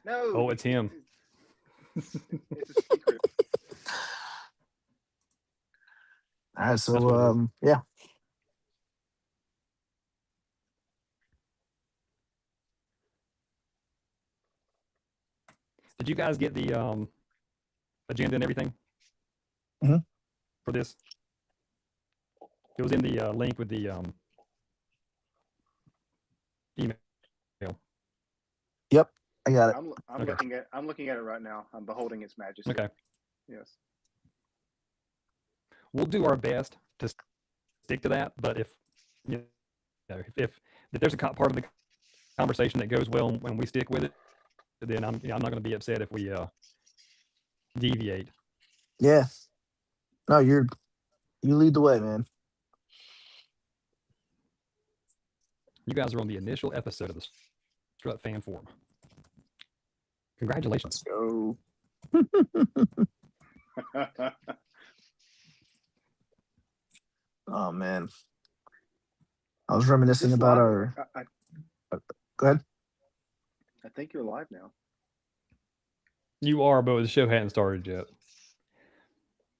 No, Oh, it's him. it's a secret. All right, That's what it is. so yeah. Did you guys get the agenda and everything Mhm. for this? It was in the link with the email. Yep, I got it. I'm Okay. looking at it right now. I'm beholding its majesty. Okay. Yes. We'll do our best to stick to that, but if you know, if there's a part of the conversation that goes well when we stick with it, then I'm not going to be upset if we deviate. Yeah. No, you lead the way, man. You guys are on the initial episode of the Strut Fan Forum. Congratulations. Go. Oh man, I was reminiscing Just about live. our. Go ahead. I think you're live now. You are, but the show hadn't started yet.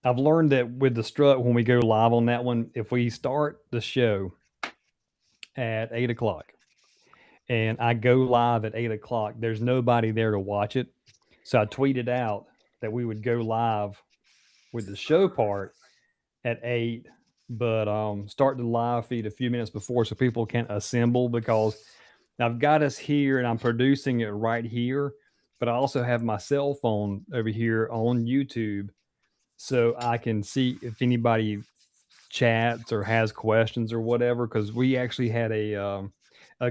I've learned that with the Strut, when we go live on that one, if we start the show at 8 o'clock and I go live at 8 o'clock, there's nobody there to watch it. So I tweeted out that we would go live with the show part at 8, but start the live feed a few minutes before so people can assemble, because I've got us here and I'm producing it right here, but I also have my cell phone over here on YouTube so I can see if anybody chats or has questions or whatever, because we actually had a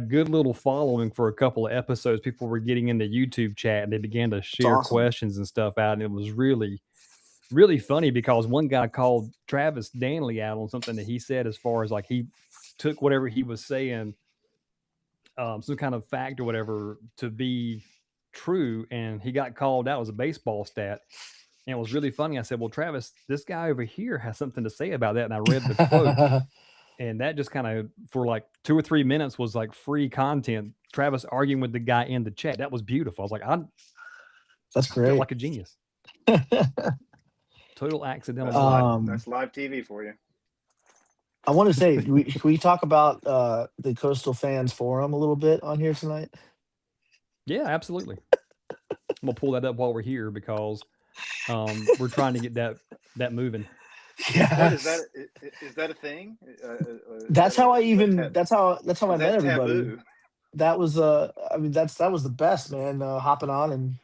good little following for a couple of episodes. People were getting into YouTube chat and they began to share awesome. questions and stuff out, and it was really really funny because one guy called Travis Danley out on something that he said, as far as like he took whatever he was saying, some kind of fact or whatever, to be true, and he got called out as a baseball stat. And it was really funny. I said, well, Travis, this guy over here has something to say about that. And I read the quote, and that just kind of, for like 2 or 3 minutes, was like free content. Travis arguing with the guy in the chat. That was beautiful. I was like, That's I great. felt like a genius. Total accidental. That's live TV for you. I want to say, can we talk about the Coastal Fans Forum a little bit on here tonight? Yeah, absolutely. I'm gonna pull that up while we're here because we're trying to get that moving. Yeah. What is that? Is that a thing? That's how I even. that That's how I met everybody. taboo? That was I mean, that was the best, man. Hopping on and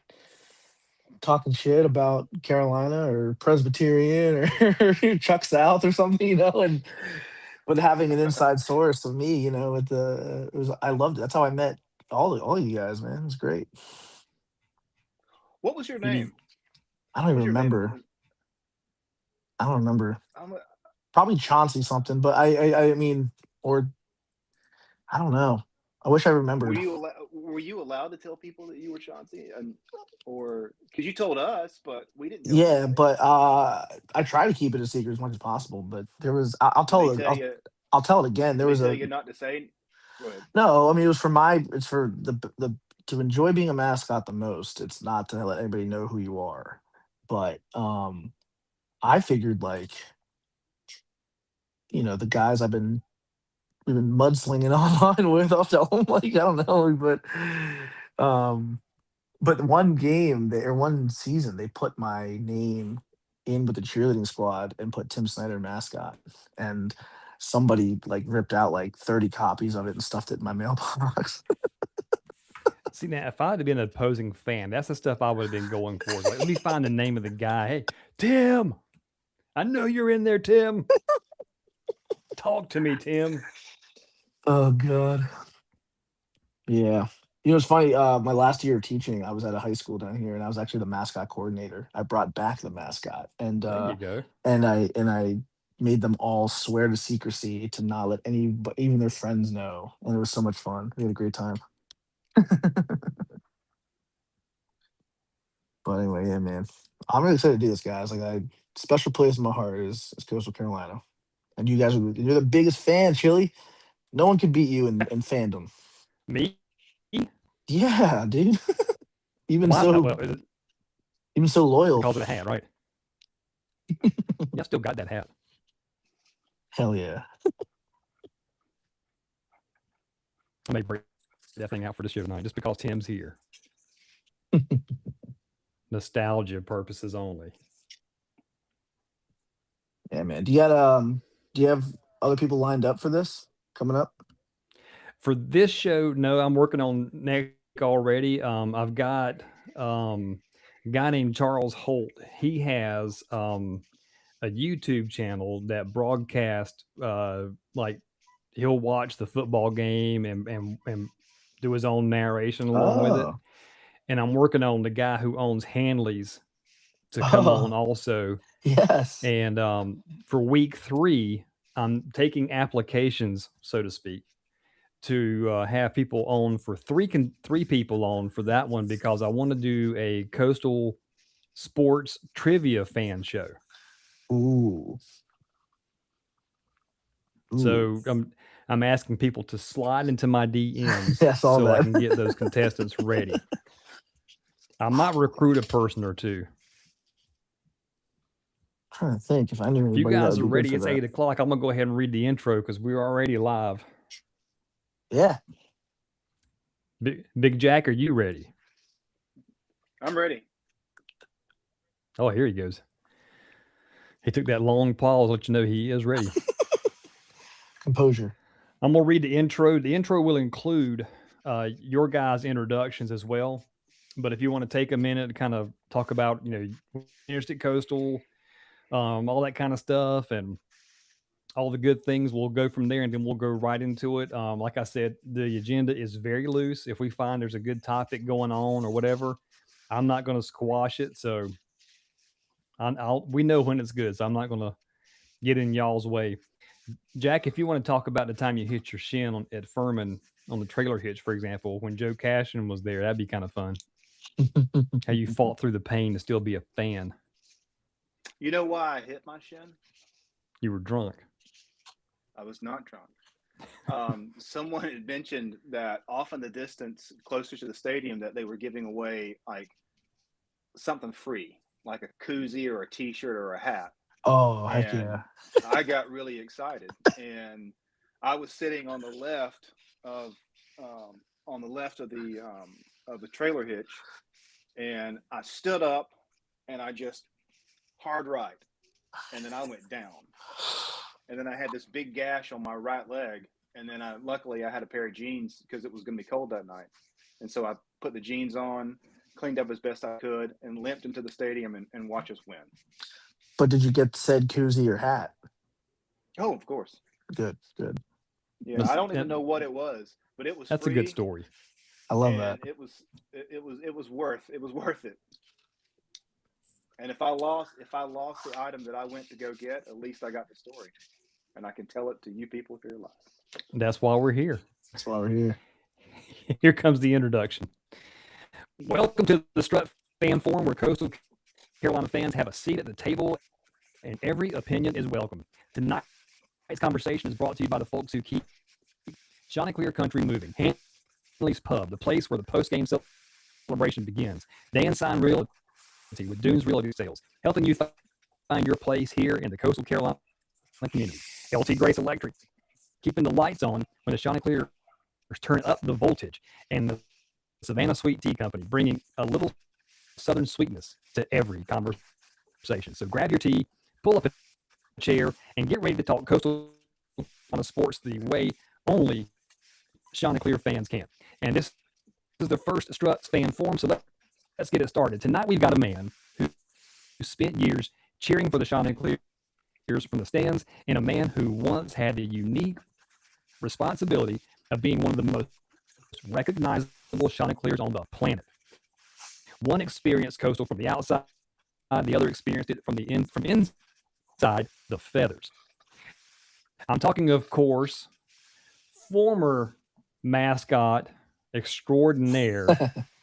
talking shit about Carolina or Presbyterian or Chuck South or something, and but having an inside source of me, with it was, I loved it. That's how I met all of you guys, man. It was great. What was your You mean- name? I don't even remember. I don't remember. Probably Chauncey something, but I mean, or I don't know. I wish I remembered. Were you allowed to tell people that you were Chauncey, or because you told us, but we didn't tell Yeah, anybody. but I try to keep it a secret as much as possible. But there was, I'll tell it. I'll tell it again. There was tell you not to say. Go ahead. No, I mean, it's for the to enjoy being a mascot the most. It's not to let anybody know who you are, but I figured, like, the guys we've been mudslinging online with, I'll tell them, like, I don't know, but one game or one season they put my name in with the cheerleading squad and put Tim Snyder mascot, and somebody like ripped out like 30 copies of it and stuffed it in my mailbox. See, now if I had been an opposing fan, that's the stuff I would have been going for. Like, let me find the name of the guy. Hey, Tim, I know you're in there, Tim. Talk to me, Tim. Oh God. Yeah. It's funny. My last year of teaching, I was at a high school down here, and I was actually the mascot coordinator. I brought back the mascot, and There you go. and I made them all swear to secrecy to not let even their friends know, and it was so much fun. We had a great time. But anyway, yeah, man, I'm really excited to do this, guys. Like, special place in my heart is Coastal Carolina, and you guys you're the biggest fan, Chili. No one can beat you in fandom. Me? Yeah, dude. Even Why? so, Well, it's even so loyal. because of the hat, right? Yeah, I still got that hat. Hell yeah. I may break that thing out for the show tonight just because Tim's here. Nostalgia purposes only. Yeah, man. Do you have other people lined up for this coming up? For this show, no, I'm working on next already. I've got a guy named Charles Holt. He has a YouTube channel that broadcasts like he'll watch the football game and do his own narration along with it. Oh. And I'm working on the guy who owns Hanley's to come on Oh, also. yes. And for week 3, I'm taking applications, so to speak, to have people on for three people on for that one because I want to do a Coastal sports trivia fan show. Ooh. Ooh. So I'm asking people to slide into my DMs Yeah, I saw so I that. can get those contestants ready. I might recruit a person or two. Trying to think if I knew If you anybody that guys would are be good ready, for it's that. 8 o'clock. I'm gonna go ahead and read the intro because we're already live. Yeah. Big Jack, are you ready? I'm ready. Oh, here he goes. He took that long pause, let you know he is ready. Composure. I'm gonna read the intro. The intro will include your guys' introductions as well. But if you want to take a minute to kind of talk about, Interstate Coastal, all that kind of stuff, and all the good things, we'll go from there, and then we'll go right into it. Like I said, the agenda is very loose. If we find there's a good topic going on or whatever, I'm not going to squash it. So we know when it's good, so I'm not going to get in y'all's way. Jack, if you want to talk about the time you hit your shin at Furman on the trailer hitch, for example, when Joe Cashin was there, that'd be kind of fun. How you fought through the pain to still be a fan. You know why I hit my shin? You were drunk. I was not drunk. Someone had mentioned that off in the distance, closer to the stadium, that they were giving away like something free, like a koozie or a T-shirt or a hat. Oh, heck And yeah. I got really excited, and I was sitting on the left of the trailer hitch, and I stood up and I just hard right, and then I went down, and then I had this big gash on my right leg, and then luckily I had a pair of jeans because it was going to be cold that night, and so I put the jeans on, cleaned up as best I could, and limped into the stadium and watch us win. But did you get said koozie or hat? Oh, of course. Good. Yeah, I don't even know what it was, but it was That's free, a good story. I love and that. it was worth it. And if I lost the item that I went to go get, at least I got the story, and I can tell it to you people if you're alive. That's why we're here. That's why we're here. Here comes the introduction. Welcome to the Strut Fan Forum, where Coastal Carolina fans have a seat at the table, and every opinion is welcome. Tonight's conversation is brought to you by the folks who keep Chanticleer Country moving. Hanley's Pub, the place where the post-game celebration begins. Dan Sign Realty with Dunes Realty Sales, helping you find your place here in the Coastal Carolina community. LT Grace Electric, keeping the lights on when the Chanticleers turn up the voltage. And the Savannah Sweet Tea Company, bringing a little Southern sweetness to every conversation. So grab your tea, pull up a chair, and get ready to talk Coastal Carolina sports the way only Chanticleer fans can. And this is the first Struts Fan Forum, so let's get it started. Tonight we've got a man who spent years cheering for the Chanticleers from the stands, and a man who once had the unique responsibility of being one of the most recognizable Chanticleers on the planet. One experienced Coastal from the outside, the other experienced it from inside the feathers. I'm talking, of course, former mascot extraordinaire,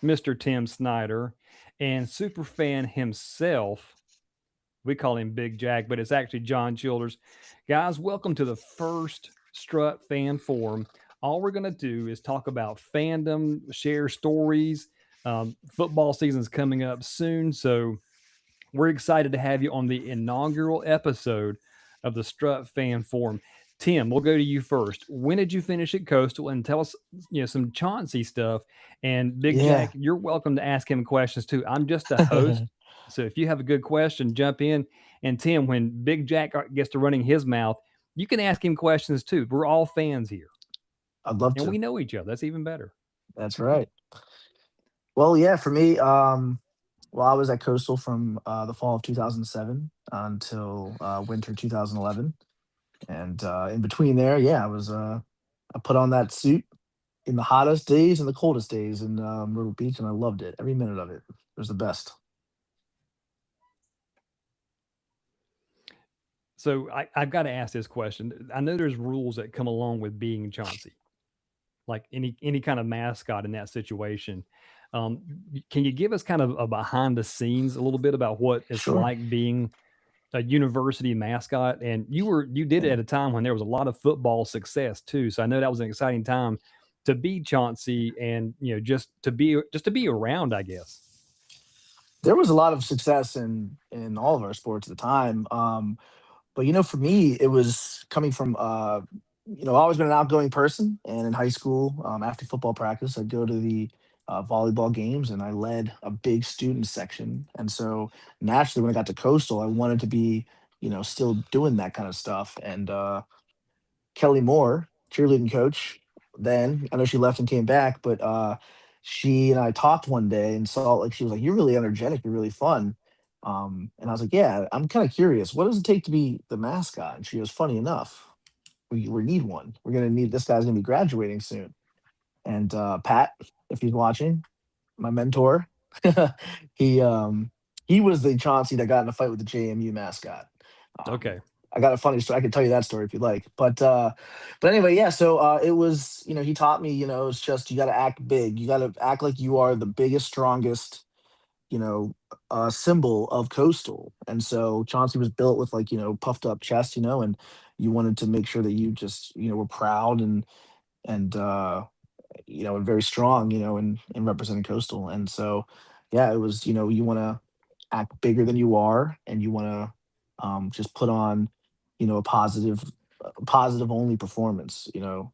Mr. Tim Snyder, and superfan himself. We call him Big Jack, but it's actually John Childers. Guys, welcome to the first Strut Fan Forum. All we're going to do is talk about fandom, share stories, Football season's coming up soon, so we're excited to have you on the inaugural episode of the Strut Fan Forum. Tim, we'll go to you first. When did you finish at Coastal? And tell us, some Chauncey stuff. And Big Yeah. Jack, you're welcome to ask him questions too. I'm just a host, so if you have a good question, jump in. And Tim, when Big Jack gets to running his mouth, you can ask him questions too. We're all fans here, I'd love and to. we know each other. That's even better. That's right. Well, yeah, for me, well, I was at Coastal from the fall of 2007 until winter 2011, and in between there, yeah, I put on that suit in the hottest days and the coldest days in Myrtle Beach, and I loved it. Every minute of it. It was the best. So I've got to ask this question. I know there's rules that come along with being Chauncey, like any kind of mascot in that situation. Um, can you give us kind of a behind the scenes a little bit about what it's Sure. like being a university mascot? And you did it Yeah. at a time when there was a lot of football success too. So I know that was an exciting time to be Chauncey, and just to be around, I guess. There was a lot of success in all of our sports at the time. But for me, it was coming from I've always been an outgoing person, and in high school, after football practice, I'd go to the volleyball games, and I led a big student section. And so naturally, when I got to Coastal, I wanted to be still doing that kind of stuff. And Kelly Moore, cheerleading coach, then I know she left and came back, but she and I talked one day and saw, like, she was like, "You're really energetic. You're really fun." And I was like, "Yeah, I'm kind of curious. What does it take to be the mascot?" And she goes, "Funny enough, we need one. We're gonna need this guy's gonna be graduating soon." And Pat, if he's watching, my mentor, he um he was the Chauncey that got in a fight with the JMU mascot. Um, Okay. I got a funny story. I can tell you that story if you'd like. But anyway, yeah. So it was, he taught me, it's just you got to act big. You got to act like you are the biggest, strongest, you know, symbol of Coastal. And so Chauncey was built with, like, puffed up chest, and you wanted to make sure that you just, were proud and very strong, in representing Coastal. And so, yeah, it was, you want to act bigger than you are, and you want to just put on, a positive only performance. Even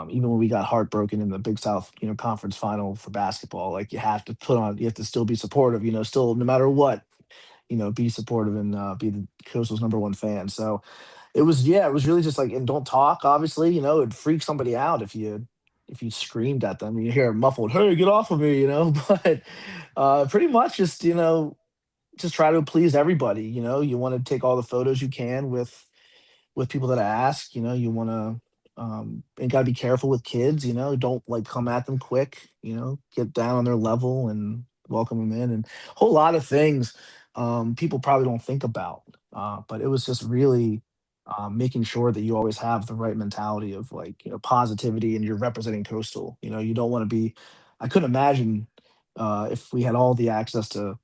when we got heartbroken in the Big South, conference final for basketball, like, you have to still be supportive, still, no matter what, be supportive and be the Coastal's number one fan. So it was really just like, and don't talk, obviously, it'd freak somebody out if you screamed at them. You hear a muffled, "Hey, get off of me," but pretty much just try to please everybody. You want to take all the photos you can with people that ask. You want to and got to be careful with kids. Don't, like, come at them quick. Get down on their level and welcome them in, and a whole lot of things people probably don't think about. But it was just really making sure that you always have the right mentality of, like, positivity, and you're representing Coastal. You don't want to be. I couldn't imagine if we had all the access to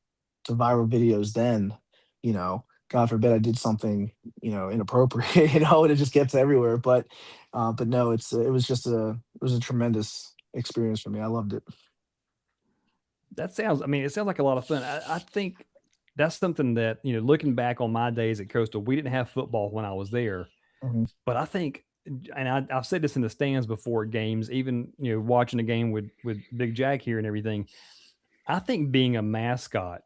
viral videos then. God forbid I did something inappropriate, and it just gets everywhere. But no, it was a tremendous experience for me. I loved it. It sounds like a lot of fun. I think that's something that, looking back on my days at Coastal, we didn't have football when I was there. Mhm. But I think, and I've said this in the stands before at games, even, watching a game with Big Jack here and everything. I think being a mascot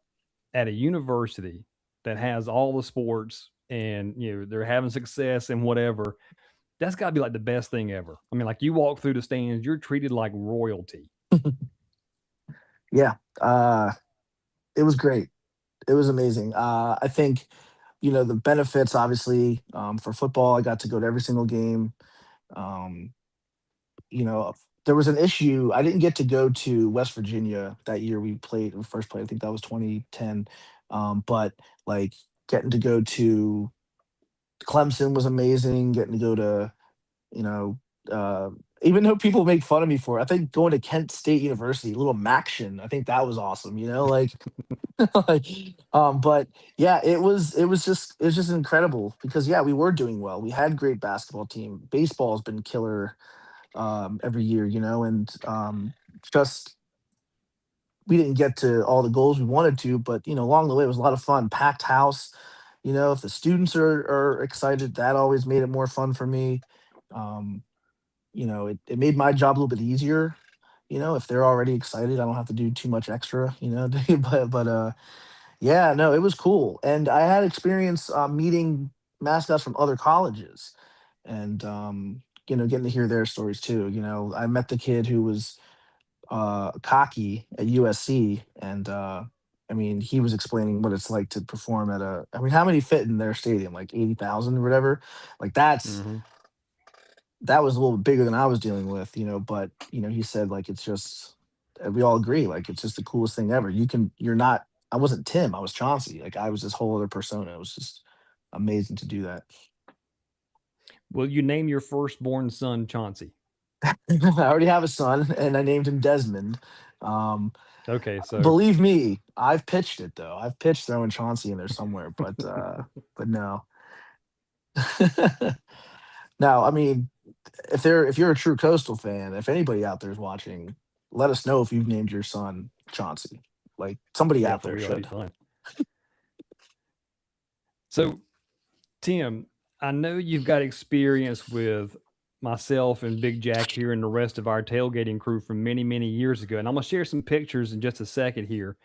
at a university that has all the sports, and, they're having success and whatever, that's got to be like the best thing ever. I mean, like, you walk through the stands, you're treated like royalty. Yeah, it was great. It was amazing. I think, the benefits, obviously, for football, I got to go to every single game. Um, there was an issue. I didn't get to go to West Virginia that year we first played. I think that was 2010. But, like, getting to go to Clemson was amazing. Getting to go to, you know, uh, even though people make fun of me for it, I think going to Kent State University, little Maction, I think that was awesome. Like, like, but yeah, it was just incredible because, yeah, we were doing well. We had great basketball team. Baseball's been killer every year, and just we didn't get to all the goals we wanted to, but along the way it was a lot of fun. Packed house. If the students are excited, that always made it more fun for me. Um, it made my job a little bit easier. If they're already excited, I don't have to do too much extra. But yeah, no, it was cool, and I had experience meeting mascots from other colleges, and getting to hear their stories too. I met the kid who was cocky at USC, and I mean, he was explaining what it's like to perform at a. I mean, how many fit in their stadium? Like 80,000 or whatever. Like Hmm. that was a little bit bigger than I was dealing with, but he said like it's just we all agree, like it's just the coolest thing ever. You're not I wasn't Tim, I was Chauncey. Like I was this whole other persona. It was just amazing to do that. Will you name your firstborn son Chauncey? I already have a son and I named him Desmond. Um Okay, so Believe me, I've pitched it though. I've pitched throwing Chauncey in there somewhere, but no. Now, I mean, if you're a true Coastal fan, if anybody out there is watching, let us know if you've named your son Chauncey. Like somebody out there definitely that'd be should. fun. So Tim, I know you've got experience with myself and Big Jack here and the rest of our tailgating crew from many, many years ago. And I'm going to share some pictures in just a second here.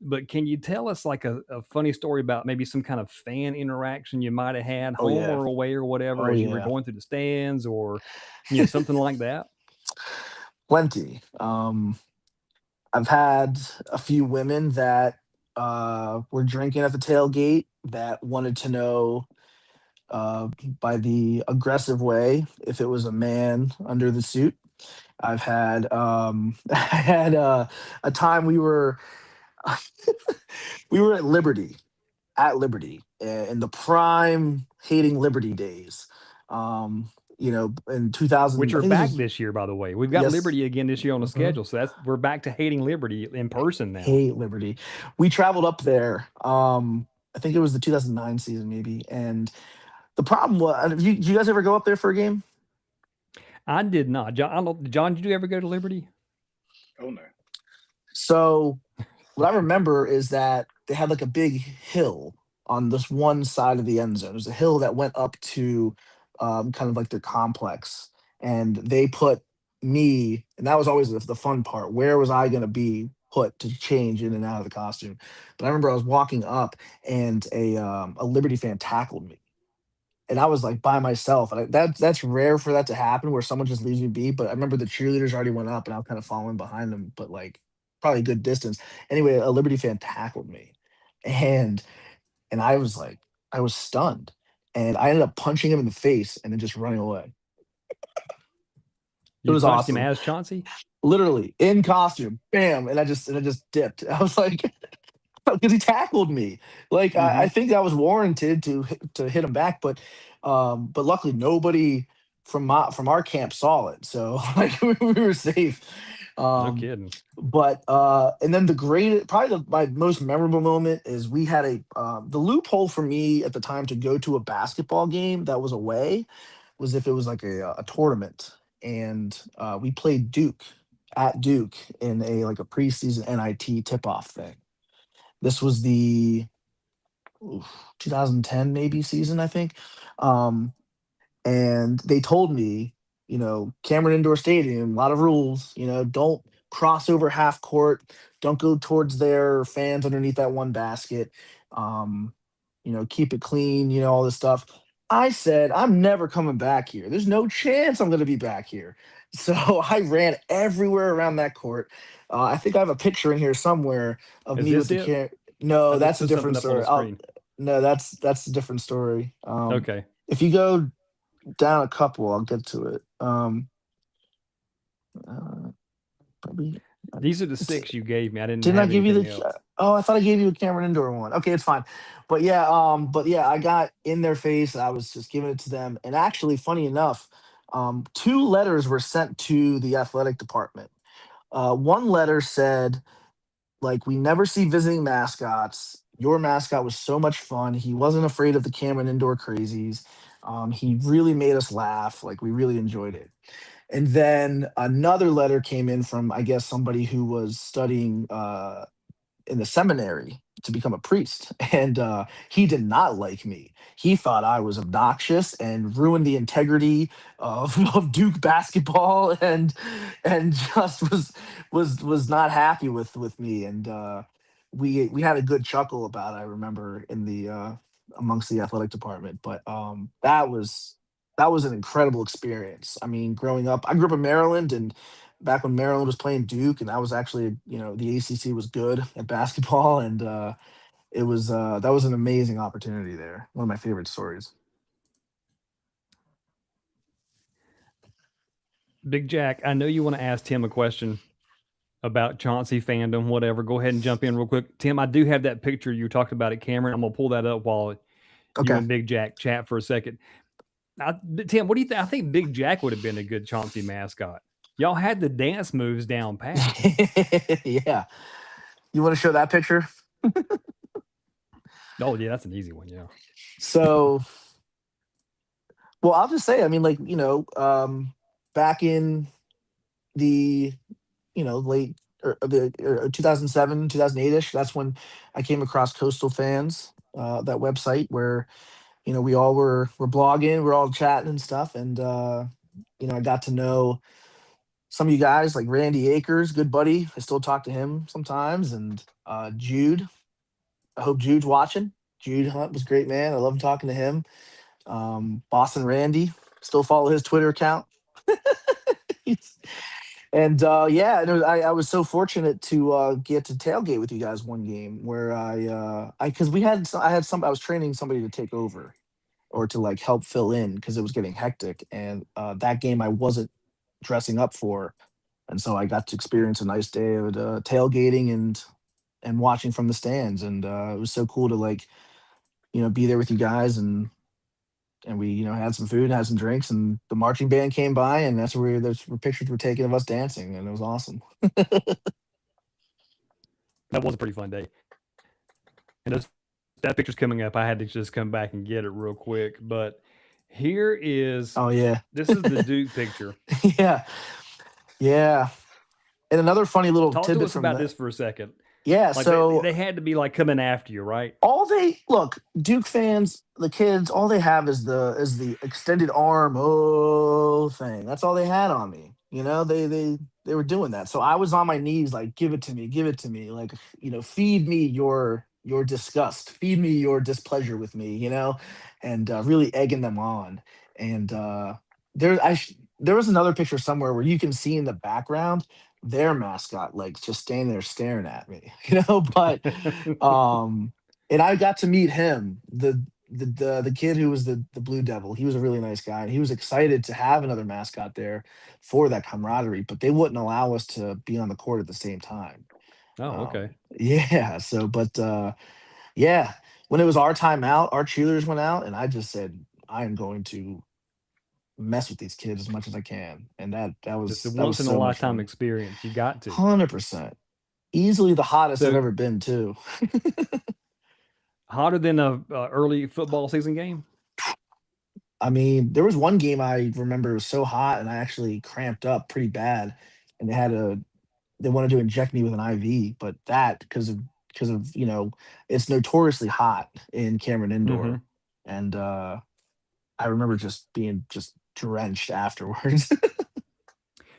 But can you tell us like a funny story about maybe some kind of fan interaction you might have had, Oh home yeah. or away or whatever, Oh as you were yeah. going through the stands or, something like that? Plenty. I've had a few women that were drinking at the tailgate that wanted to know uh, by the aggressive way if it was a man under the suit. I've had I had a time we were we were at Liberty in the prime hating Liberty days. In Which 2000, I are think this back was this year, by the way. We've got yes. Liberty again this year on the Mhm. schedule. So we're back to hating Liberty in person now. Hate Liberty. We traveled up there. I think it was the 2009 season, maybe. And the problem was, did you guys ever go up there for a game? I did not. John, I don't know, John, did you ever go to Liberty? Oh no. So what I remember is that they had like a big hill on this one side of the end zone. There's a hill that went up to kind of like their complex, and they put me, and that was always the fun part. Where was I going to be put to change in and out of the costume? But I remember I was walking up, and a Liberty fan tackled me, and I was like by myself, and that's rare for that to happen where someone just leaves me be. But I remember the cheerleaders already went up, and I was kind of following behind them, but like probably a good distance. Anyway, a Liberty fan tackled me, and I was like, I was stunned, and I ended up punching him in the face and then just running away. It You was punched him awesome, as Chauncey? literally in costume, bam, and I just dipped. I was like, because he tackled me. Like I Hmm. think I was warranted to hit him back, but luckily nobody from our camp saw it, so like we were safe. No Um, kidding. but and then probably my most memorable moment is we had the loophole for me at the time to go to a basketball game that was away was if it was like a tournament, and we played Duke at Duke in a like a preseason NIT tip off thing. This was the oof, 2010 maybe season, I think. Um, and they told me, Cameron Indoor Stadium, a lot of rules, don't cross over half court, don't go towards their fans underneath that one basket, um, keep it clean, all this stuff. I said, I'm never coming back here. There's no chance I'm going to be back here. So I ran everywhere around that court. I think I have a picture in here somewhere of Is me with this the it? camera. I No, just that's a put something different up on the story. screen. No, that's a different story. Okay. If you go down a couple, I'll get to it. Uh, Probably. These are the It's, six you gave me. I didn't didn't I have give you anything the? else. Oh, I thought I gave you a Cameron Indoor one. Okay, it's fine. But yeah, I got in their face. I was just giving it to them, and actually, funny enough, two letters were sent to the athletic department. One letter said, like, we never see visiting mascots. Your mascot was so much fun. He wasn't afraid of the Cameron Indoor crazies. He really made us laugh. Like, we really enjoyed it. And then another letter came in from, I guess, somebody who was studying in the seminary to become a priest, and he did not like me. He thought I was obnoxious and ruined the integrity of Duke basketball, and just was not happy with me. And we had a good chuckle about it, I remember, in the amongst the athletic department. But that was an incredible experience. I mean, growing up, I grew up in Maryland, and back when Maryland was playing Duke, and that was actually, the ACC was good at basketball, and it was that was an amazing opportunity there. One of my favorite stories. Big Jack, I know you want to ask Tim a question about Chauncey fandom, whatever. Go ahead and jump in real quick. Tim, I do have that picture you talked about at Cameron. I'm gonna pull that up while you Okay. and Big Jack chat for a second. Tim, what do you think? I think Big Jack would have been a good Chauncey mascot. Y'all had the dance moves down pat. Yeah. You want to show that picture? Oh yeah, that's an easy one. Yeah. So, well, I'll just say, I mean, like, back in the, late, or 2007, 2008-ish, that's when I came across Coastal Fans, that website where, we all were blogging, we're all chatting and stuff, and I got to know some of you guys, like Randy Akers, good buddy. I still talk to him sometimes, and Jude. I hope Jude's watching. Jude Hunt was a great, man. I love talking to him. Boston Randy, still follow his Twitter account. And yeah, and I was so fortunate to get to tailgate with you guys one game where I because I was training somebody to take over or to like help fill in because it was getting hectic, and that game I wasn't dressing up for, and so I got to experience a nice day of tailgating and watching from the stands, and it was so cool to like be there with you guys, and we had some food, had some drinks, and the marching band came by, and that's where pictures were taken of us dancing, and it was awesome. That was a pretty fun day. And that picture's coming up. I had to just come back and get it real quick. But here is Oh yeah. this is the Duke picture. Yeah, yeah. And another funny little Talk to tidbit us from about that. this for a second. Yeah, Like so they had to be like coming after you, right? all they look Duke fans, the kids, all they have is the extended arm thing. That's all they had on me. They were doing that. So I was on my knees like, give it to me, like, feed me your disgust, feed me your displeasure with me, and really egging them on. And there was another picture somewhere where you can see in the background their mascot like just standing there staring at me, but um, and I got to meet him, the kid who was the Blue Devil. He was a really nice guy, and he was excited to have another mascot there for that camaraderie. But they wouldn't allow us to be on the court at the same time. Oh, okay. Yeah. So, but yeah, when it was our time out, our cheerleaders went out, and I just said, I am going to mess with these kids as much as I can, and Just a that was once in a so much lifetime fun. experience. You got to. 100%. Easily the hottest I've So ever been too. hotter than a early football season game. I mean, there was one game I remember it was so hot, and I actually cramped up pretty bad, and they wanted to inject me with an IV, but that because of it's notoriously hot in Cameron Mm-hmm. Indoor, and I remember just being just drenched afterwards.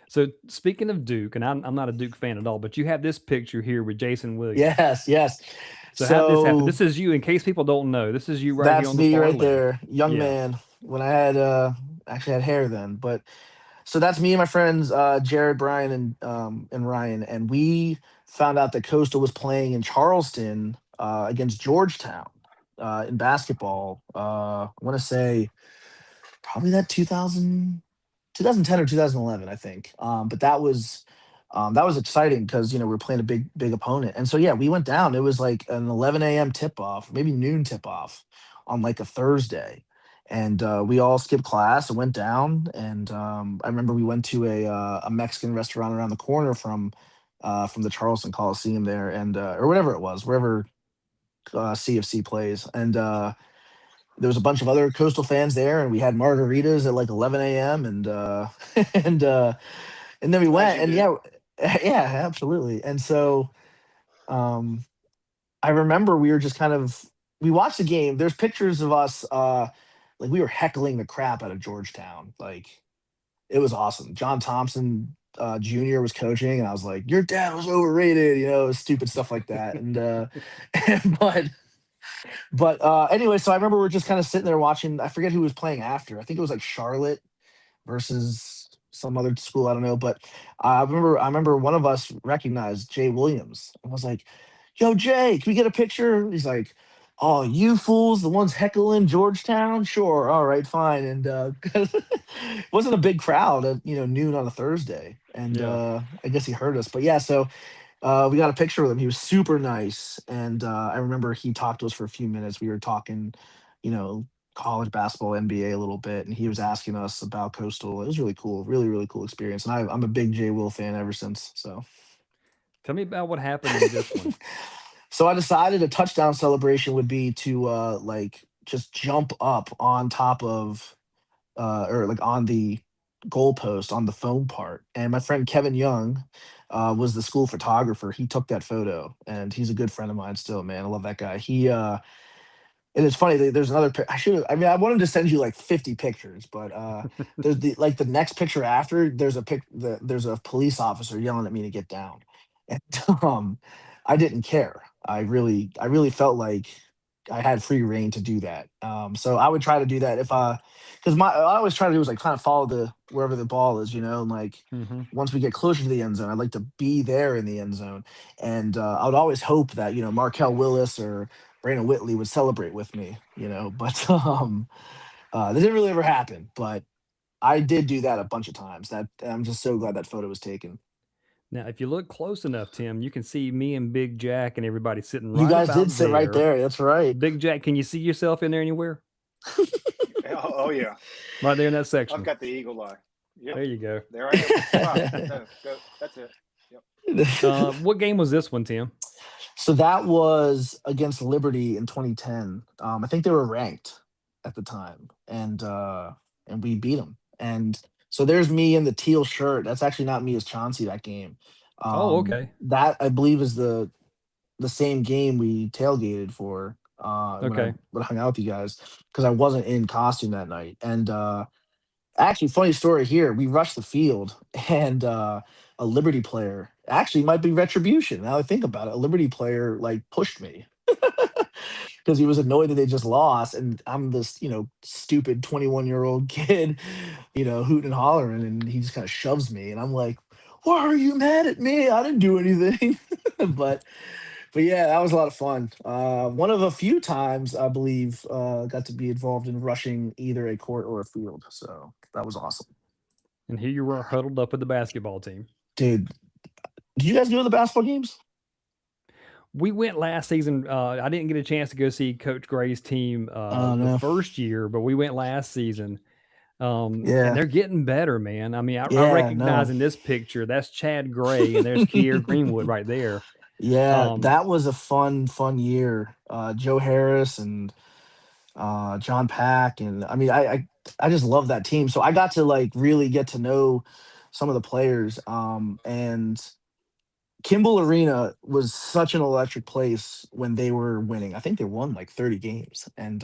So speaking of Duke, and I'm not a Duke fan at all, but you have this picture here with Jason Williams. Yes, yes. So how did this happen? So This is you. In case people don't know, this is you right here that's on the me far right left. there, young Yeah. man. When I had actually had hair then, but so that's me and my friends Jared, Brian, and Ryan, and we found out that Coastal was playing in Charleston against Georgetown in basketball. I want to say probably that 2010 or 2011, I think. But that was exciting because we're playing a big opponent, and so yeah, we went down. It was like an 11 a.m. tip off, maybe noon tip off on like a Thursday, and we all skipped class and went down. And I remember we went to a Mexican restaurant around the corner from the Charleston Coliseum there, and or whatever it was, wherever CFC plays, and there was a bunch of other Coastal fans there, and we had margaritas at like 11 a.m. and and then we As went, you and do. yeah, yeah, absolutely. And so um, I remember we were just kind of we watched the game. There's pictures of us like we were heckling the crap out of Georgetown. Like it was awesome. John Thompson Jr. was coaching, and I was like, "Your dad was overrated," stupid stuff like that. And but anyway, so I remember we are just kind of sitting there watching. I forget who was playing after. I think it was like Charlotte versus some other school. I don't know, but I remember one of us recognized Jay Williams and was like, "Yo, Jay, can we get a picture?" He's like, "Oh, you fools, the ones heckling Georgetown? Sure, all right, fine." And it wasn't a big crowd at noon on a Thursday, and Yeah. I guess he heard us. But yeah, so we got a picture with him. He was super nice, and I remember he talked to us for a few minutes. We were talking, you know, college basketball, NBA a little bit, and he was asking us about Coastal. It was really cool, really really cool experience. And I'm a big Jay Will fan ever since. So Tell me about what happened in this one. so I decided a touchdown celebration would be to like just jump up on top of or like on the goalpost on the foam part. And my friend Kevin Young was the school photographer. He took that photo, and he's a good friend of mine still. Man, I love that guy. And it's funny. There's another. I should. I mean, I wanted to send you like 50 pictures, but there's the next picture after. There's a police officer yelling at me to get down, and I didn't care. I really felt like I had free reign to do that. So I would try to do that if because my I always try to do is like kind of follow the wherever the ball is, and like Hmm. once we get closer to the end zone, I'd like to be there in the end zone, and I would always hope that Markel Willis or Brandon Whitley would celebrate with me, but that didn't really ever happen. But I did do that a bunch of times. That I'm just so glad that photo was taken. Now, if you look close enough, Tim, you can see me and Big Jack and everybody sitting You right guys did about sit right there. there. That's right. Big Jack, can you see yourself in there anywhere? Oh yeah. Right there in that I've section. got the eagle eye. Yep. There you go. There I am. Smile. No, go. That's it. Yep. What game was this one, Tim? So that was against Liberty in 2010. I think they were ranked at the time, and we beat them. And so there's me in the teal shirt. That's actually not me as Chauncey that game. Oh, okay. That I believe is the same game we tailgated for Okay. when I hung out with you guys because I wasn't in costume that night. And actually, funny story here. We rushed the field, and a Liberty player actually might be retribution. Now I think about it, a Liberty player like pushed me because he was annoyed that they just lost, and I'm this stupid 21-year-old kid, hooting and hollering, and he just kind of shoves me, and I'm like, "Why are you mad at me? I didn't do anything." but but yeah, that was a lot of fun. One of a few times I believe got to be involved in rushing either a court or a field, so that was awesome. And here you were huddled up with the basketball team. Dude, did you guys go to the basketball games? We went last season. I didn't get a chance to go see Coach Gray's team Oh the no. first year, but we went last season. And Yeah. they're getting better, man. I mean, I Yeah, recognize no. in this picture that's Chad Gray, and there's Kier Greenwood right there. Yeah, Um, that was a fun year. Joe Harris and John Pack, and I mean, I just love that team. So I got to like really get to know some of the players. And Kimball Arena was such an electric place when they were winning. I think they won like 30 games, and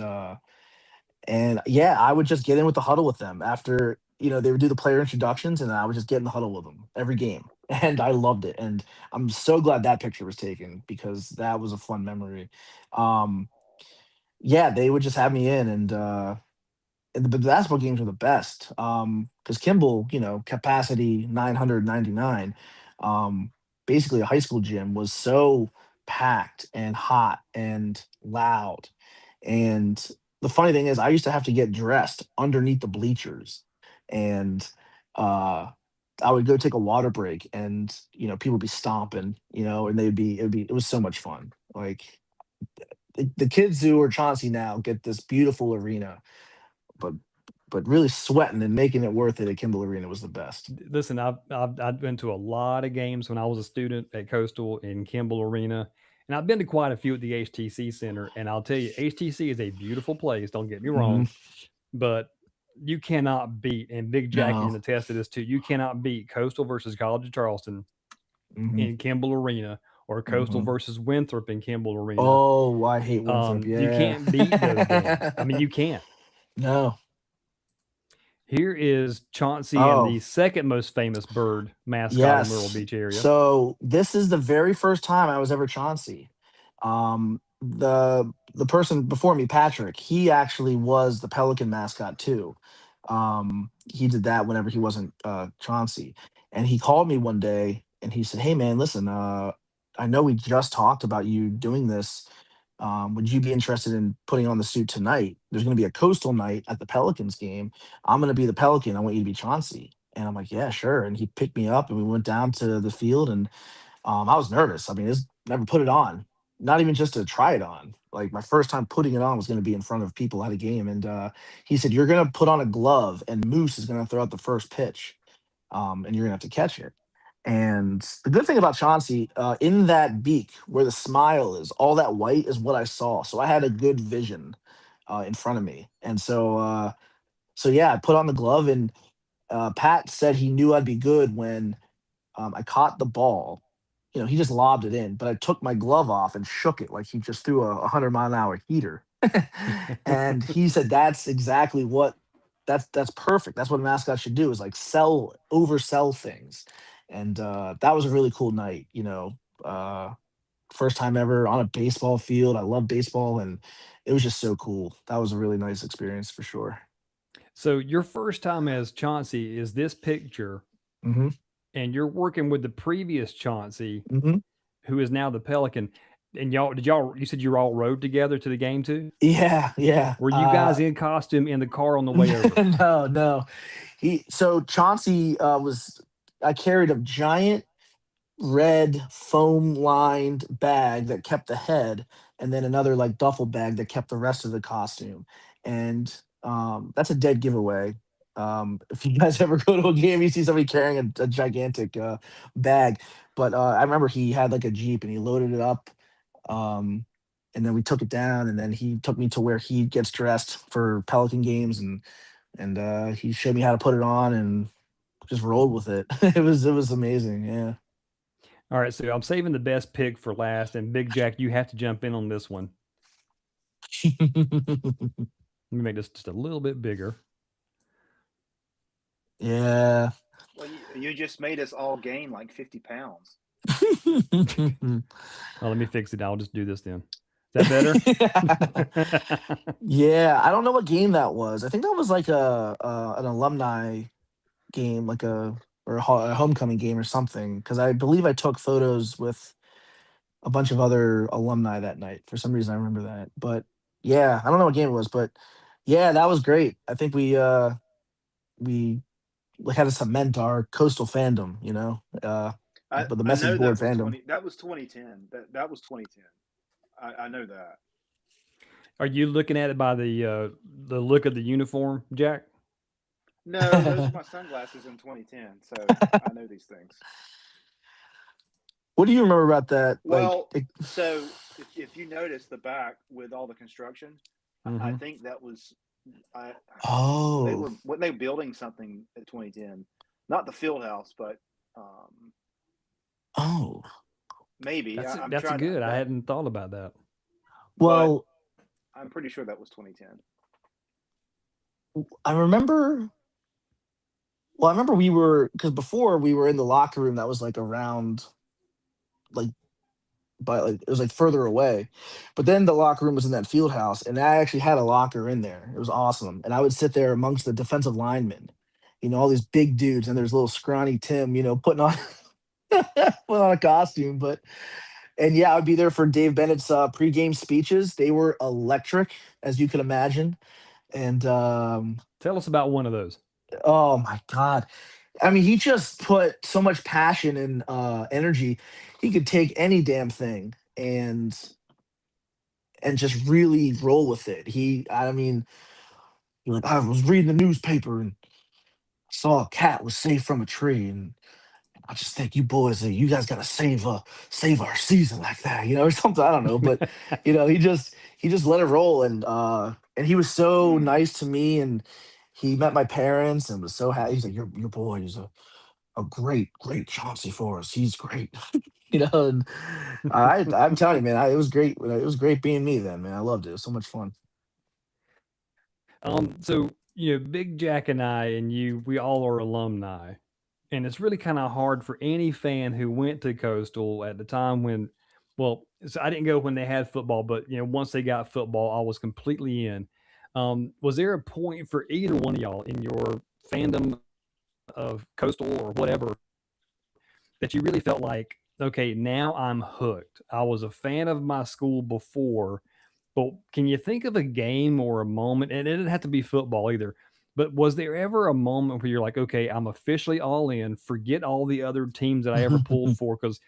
yeah, I would just get in with the huddle with them after they would do the player introductions, and I would just get in the huddle with them every game, and I loved it. And I'm so glad that picture was taken because that was a fun memory. Um, yeah, they would just have me in, and the basketball games were the best. Because Kimball, capacity 999, basically a high school gym was so packed and hot and loud. And the funny thing is, I used to have to get dressed underneath the bleachers, and uh, I would go take a water break, and people would be stomping, and it was so much fun. Like the kids who are Chauncey now get this beautiful arena, but really sweating and making it worth it at Kimball Arena was the best. Listen, I've been to a lot of games when I was a student at Coastal in Kimball Arena, And I've been to quite a few at the HTC Center, and I'll tell you, HTC is a beautiful place. Don't get me Mhm. wrong, but you cannot beat, and Big Jack No. can attest to this too. You cannot beat Coastal versus College of Charleston Mhm. in Kimball Arena, or Coastal Mhm. versus Winthrop in Kimball Arena. Oh, I hate Winthrop. You Yeah. can't beat those games. I mean, you can't. No. Here is Chauncey and Oh, the second most famous bird mascot in Myrtle yes. Beach area. So this is the very first time I was ever Chauncey. The person before me, Patrick, he actually was the Pelican mascot too. He did that whenever he wasn't Chauncey, and he called me one day and he said, "Hey man, listen, I know we just talked about you doing this. Would you be interested in putting on the suit tonight? There's going to be a coastal night at the Pelicans game. I'm going to be the Pelican. I want you to be Chauncey." And I'm like, "Yeah, sure." And he picked me up and we went down to the field, and I was nervous. I mean, it's never put it on, not even just to try it on. Like my first time putting it on was going to be in front of people at a game, and he said, "You're going to put on a glove, and Moose is going to throw out the first pitch, and you're going to have to catch it." And the good thing about Chauncey, in that beak where the smile is, all that white is what I saw. So I had a good vision in front of me, and so yeah, I put on the glove, and Pat said he knew I'd be good when I caught the ball. You know, he just lobbed it in, but I took my glove off and shook it like he just threw a 100-mile-an-hour heater. And he said that's exactly what that's perfect. That's what a mascot should do, is like oversell things. And that was a really cool night. First time ever on a baseball field. I love baseball, and it was just so cool. That was a really nice experience for sure. So your first time as Chauncey is this picture, Hmm. and you're working with the previous Chauncey, Hmm. who is now the Pelican. And y'all, you said you all rode together to the game too? Yeah, yeah. Were you guys in costume in the car on the way over? No, no. So Chauncey was. I carried a giant red foam lined bag that kept the head, and then another like duffel bag that kept the rest of the costume. And that's a dead giveaway. If you guys ever go to a game, you see somebody carrying a gigantic bag. But I remember he had like a Jeep and he loaded it up. Um, and then we took it down, and then he took me to where he gets dressed for Pelican games, and he showed me how to put it on and just rolled with it. It was amazing. Yeah. All right, so I'm saving the best pick for last, and Big Jack, you have to jump in on this one. Let me make this just a little bit bigger. Yeah. Well, you just made us all gain like 50 pounds. Oh, let me fix it. I'll just do this then. Is that better? Yeah, I don't know what game that was. I think that was like an alumni game, like a homecoming game or something. Because I believe I took photos with a bunch of other alumni that night. For some reason, I remember that. But yeah, I don't know what game it was, but yeah, that was great. I think we had to cement our coastal fandom, but the I message know board that was fandom. 20. That was 2010. That was 2010. I know that. Are you looking at it by the look of the uniform, Jack? No, those are my sunglasses in 2010. So I know these things. What do you remember about that? Like, Well, so if you notice the back with all the construction, I Mm-hmm. think that was I they oh, were when they building something at 2010, not the field house, but um, oh, maybe I'm That's a trying to good. I that, hadn't thought about that. but well, I'm pretty sure that was 2010. I remember. Well, I remember we were because before we were in the locker room that was like around, like, but like it was like further away. But then the locker room was in that field house, and I actually had a locker in there. It was awesome, and I would sit there amongst the defensive linemen, all these big dudes, and there's little scrawny Tim, putting on putting on a costume. But and yeah, I would be there for Dave Bennett's pregame speeches. They were electric, as you can imagine. And Tell us about one of those. oh my god, I mean, he just put so much passion and energy. He could take any damn thing and just really roll with it. I mean, like I was reading the newspaper and saw a cat was safe from a tree, and I just think you boys, you guys got to save our season like that, or something. I don't know, but he just let it roll, and he was so Mm. nice to me, and he met my parents and was so happy. He's like, your boy is a great Chauncey for us. He's great, And I'm telling you, man, it was great. It was great being me then, man. I loved it. It was so much fun. So Big Jack and I and you, we all are alumni, and it's really kind of hard for any fan who went to Coastal at the time when, well, so I didn't go when they had football, but once they got football, I was completely in. Was there a point for either one of y'all in your fandom of Coastal or whatever that you really felt like, okay, now I'm hooked? I was a fan of my school before, but can you think of a game or a moment? And it didn't have to be football either. But was there ever a moment where you're like, okay, I'm officially all in, forget all the other teams that I ever pulled for? Because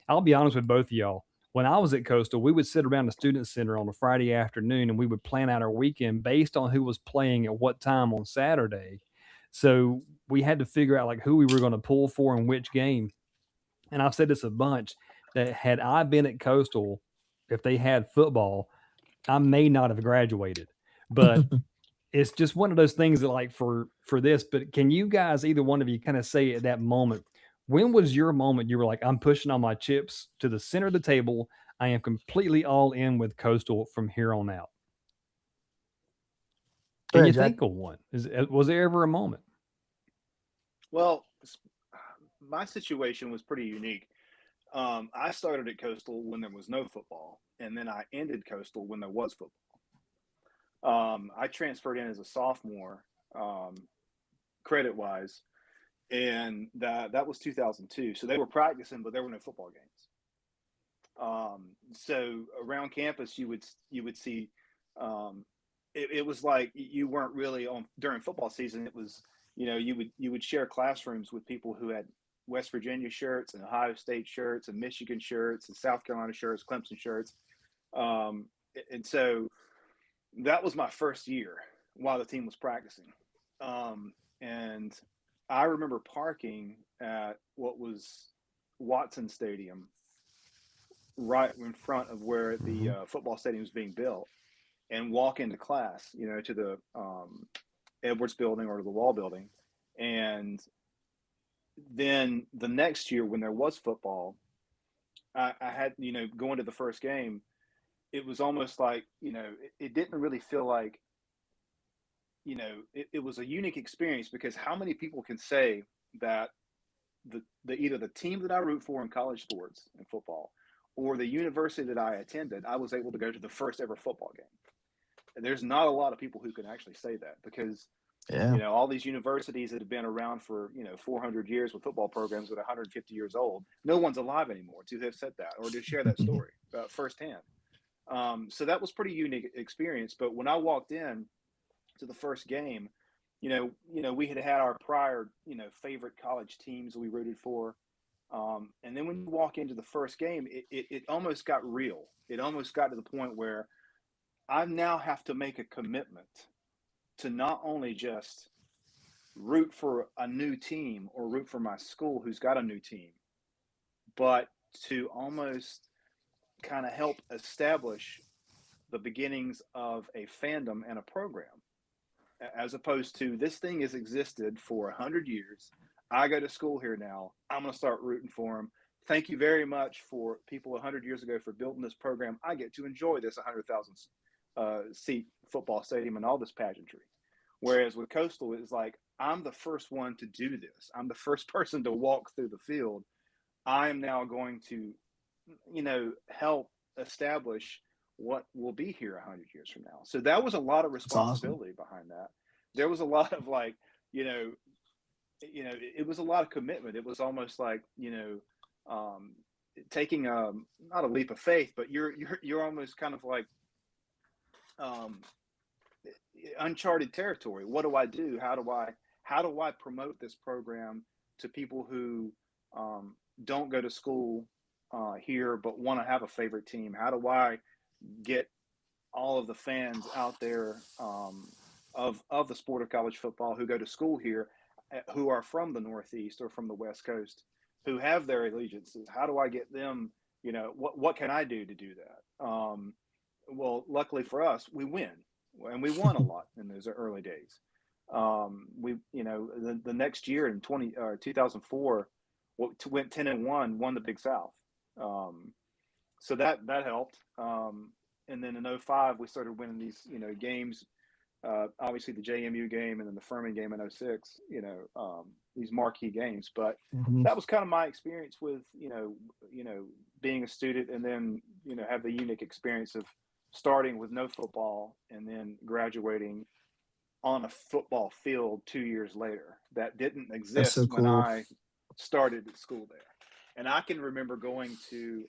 I'll be honest with both of y'all. When I was at Coastal, we would sit around the student center on a Friday afternoon and we would plan out our weekend based on who was playing at what time on Saturday. So we had to figure out like who we were going to pull for in which game. And I've said this a bunch that had I been at Coastal, if they had football, I may not have graduated. But it's just one of those things that like for this, but can you guys, either one of you, kind of say at that moment, when was your moment you were like, I'm pushing all my chips to the center of the table, I am completely all in with Coastal from here on out? Go Can you ahead, Jack. think of one? Was there ever a moment? Well, my situation was pretty unique. I started at Coastal when there was no football, and then I ended Coastal when there was football. I transferred in as a sophomore, credit wise, and that was 2002. So they were practicing, but there were no football games. So around campus, you would see. Um, it was like you weren't really on during football season. It was you would share classrooms with people who had West Virginia shirts and Ohio State shirts and Michigan shirts and South Carolina shirts, Clemson shirts, um, and so that was my first year while the team was practicing. And I remember parking at what was Watson Stadium, right in front of where the Mhm. football stadium was being built, and walk into class, to the Edwards building or the Wall building. And then the next year, when there was football, I had, going to the first game, it was almost like, it didn't really feel like, it was a unique experience because how many people can say that the either the team that I root for in college sports and football or the university that I attended, I was able to go to the first ever football game. And there's not a lot of people who can actually say that because Yeah. all these universities that have been around for 400 years with football programs that are 150 years old, no one's alive anymore to have said that or to share that story firsthand. So that was pretty unique experience. But when I walked in to the first game, we had had our prior, favorite college teams we rooted for. And then when you walk into the first game, it almost got real. It almost got to the point where I now have to make a commitment to not only just root for a new team or root for my school who's got a new team, but to almost kind of help establish the beginnings of a fandom and a program, as opposed to this thing has existed for 100 years. I go to school here now. I'm going to start rooting for them. Thank you very much for people 100 years ago for building this program. I get to enjoy this 100,000 seat football stadium and all this pageantry. Whereas with Coastal, it's like, I'm the first one to do this. I'm the first person to walk through the field. I am now going to, help establish what will be here 100 years from now. So that was a lot of That's awesome. responsibility behind that. There was a lot of like, you know, it was a lot of commitment. It was almost like, taking not a leap of faith, but you're almost kind of like um, uncharted territory. What do I do? How do I promote this program to people who don't go to school here but want to have a favorite team? How do I get all of the fans out there of the sport of college football who go to school here, who are from the Northeast or from the West Coast, who have their allegiances. How do I get them? What can I do to do that? Well, luckily for us, we win, and we won a lot in those early days. The next year in 2004, went 10-1, won the Big South. So that helped. And then in 05, we started winning these, games. Obviously the JMU game and then the Furman game in 06, these marquee games. But that was kind of my experience with, being a student, and then, have the unique experience of starting with no football and then graduating on a football field 2 years later. That didn't exist so when cool. I started at school there. And I can remember going to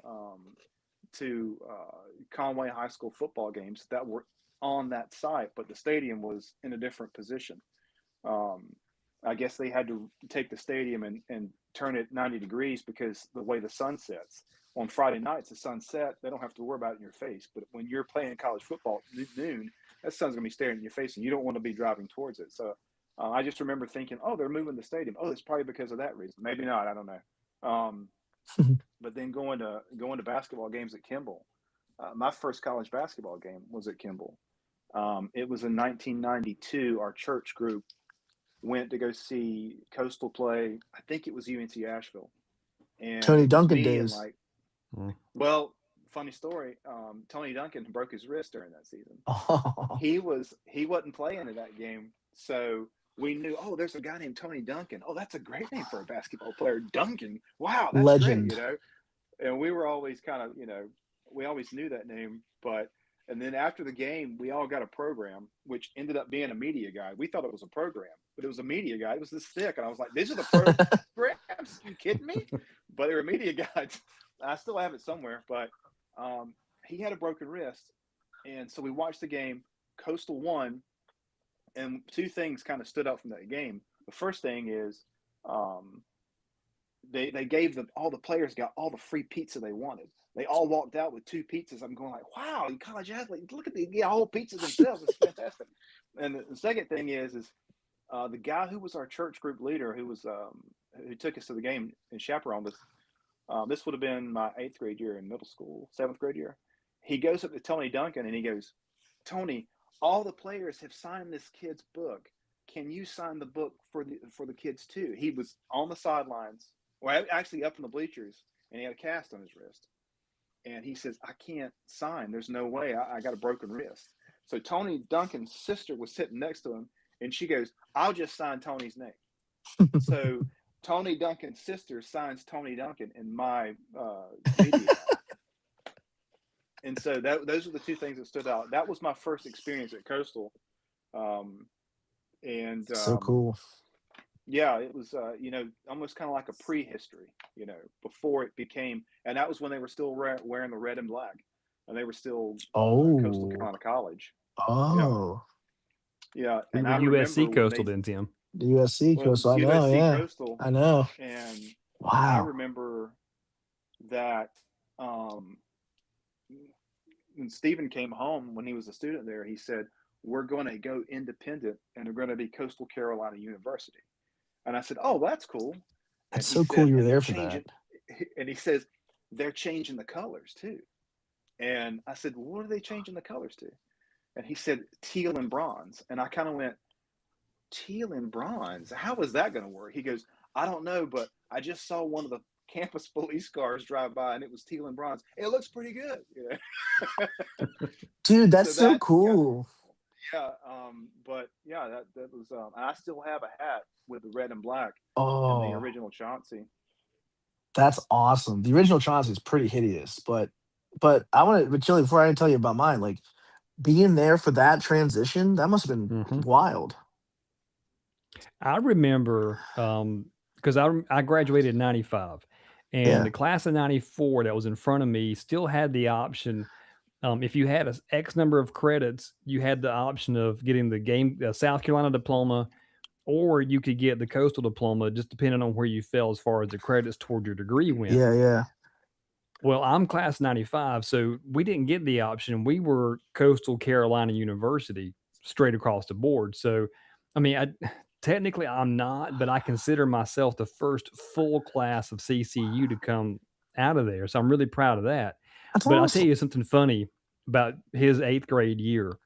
Conway High School football games that were on that site, but the stadium was in a different position. I guess they had to take the stadium and turn it 90 degrees because the way the sun sets. On Friday nights, the sun set, they don't have to worry about it in your face. But when you're playing college football at noon, that sun's going to be staring in your face, and you don't want to be driving towards it. So I just remember thinking, oh, they're moving the stadium. Oh, it's probably because of that reason. Maybe not. I don't know. But then going to basketball games at Kimball. My first college basketball game was at Kimball. It was in 1992. Our church group went to go see Coastal play. I think it was UNC Asheville. And Tony Duncan days. Well, funny story. Tony Duncan broke his wrist during that season. Oh. He wasn't playing in that game, so we knew. Oh, there's a guy named Tony Duncan. Oh, that's a great name for a basketball player, Duncan. Wow, that's Legend. great, And we were always kind of, we always knew that name. And then after the game, we all got a program, which ended up being a media guide. We thought it was a program, but it was a media guide. It was this thick, and I was like, "These are the programs? Are you kidding me?" But they were media guides. I still have it somewhere, but he had a broken wrist, and so we watched the game. Coastal won, and two things kind of stood out from that game. The first thing is they gave them, all the players got all the free pizza they wanted. They all walked out with 2 pizzas. I'm going like, wow, you college athletes, look at they get a whole pizza themselves. It's fantastic. And the second thing is the guy who was our church group leader, who took us to the game and chaperoned us. This would have been my 8th grade year in middle school, 7th grade year. He goes up to Tony Duncan and he goes, "Tony, all the players have signed this kid's book. Can you sign the book for the kids too?" He was on the sidelines, or actually up in the bleachers, and he had a cast on his wrist. And he says, "I can't sign. There's no way. I got a broken wrist." So Tony Duncan's sister was sitting next to him, and she goes, "I'll just sign Tony's name." So Tony Duncan's sister signs Tony Duncan in my media. And so those are the two things that stood out. That was my first experience at Coastal. So cool. Yeah, it was, almost kind of like a prehistory, before it became, and that was when they were still wearing the red and black, and they were still Coastal Carolina College. Oh. Yeah. We And were I USC remember Coastal then, Tim. The USC Coastal, I know, USC yeah. Coastal, I know. And Wow. I remember that when Stephen came home when he was a student there, he said, "We're going to go independent, and we're going to be Coastal Carolina University." And I said, "Oh, that's cool." That's so cool you were there for that. And he says, "They're changing the colors too." And I said, "Well, what are they changing the colors to?" And he said, "Teal and bronze." And I kind of went, "Teal and bronze? How is that going to work?" He goes, "I don't know, but I just saw one of the campus police cars drive by, and it was teal and bronze. It looks pretty good." Dude, that's so cool. But yeah, that was. I still have a hat with the red and black Oh, and the original Chauncey. That's awesome. The original Chauncey is pretty hideous, but I want to, but Chili, before I tell you about mine, like being there for that transition, that must have been wild. I remember because I graduated in 95, and the class of 94 that was in front of me still had the option. If you had an X number of credits, you had the option of getting the South Carolina diploma, or you could get the Coastal diploma, just depending on where you fell as far as the credits toward your degree went. Yeah. Well, I'm class 95, so we didn't get the option. We were Coastal Carolina University straight across the board. So, I mean, technically I'm not, but I consider myself the first full class of CCU to come out of there. So I'm really proud of that. That's But I'll tell awesome. you something funny about his 8th grade year.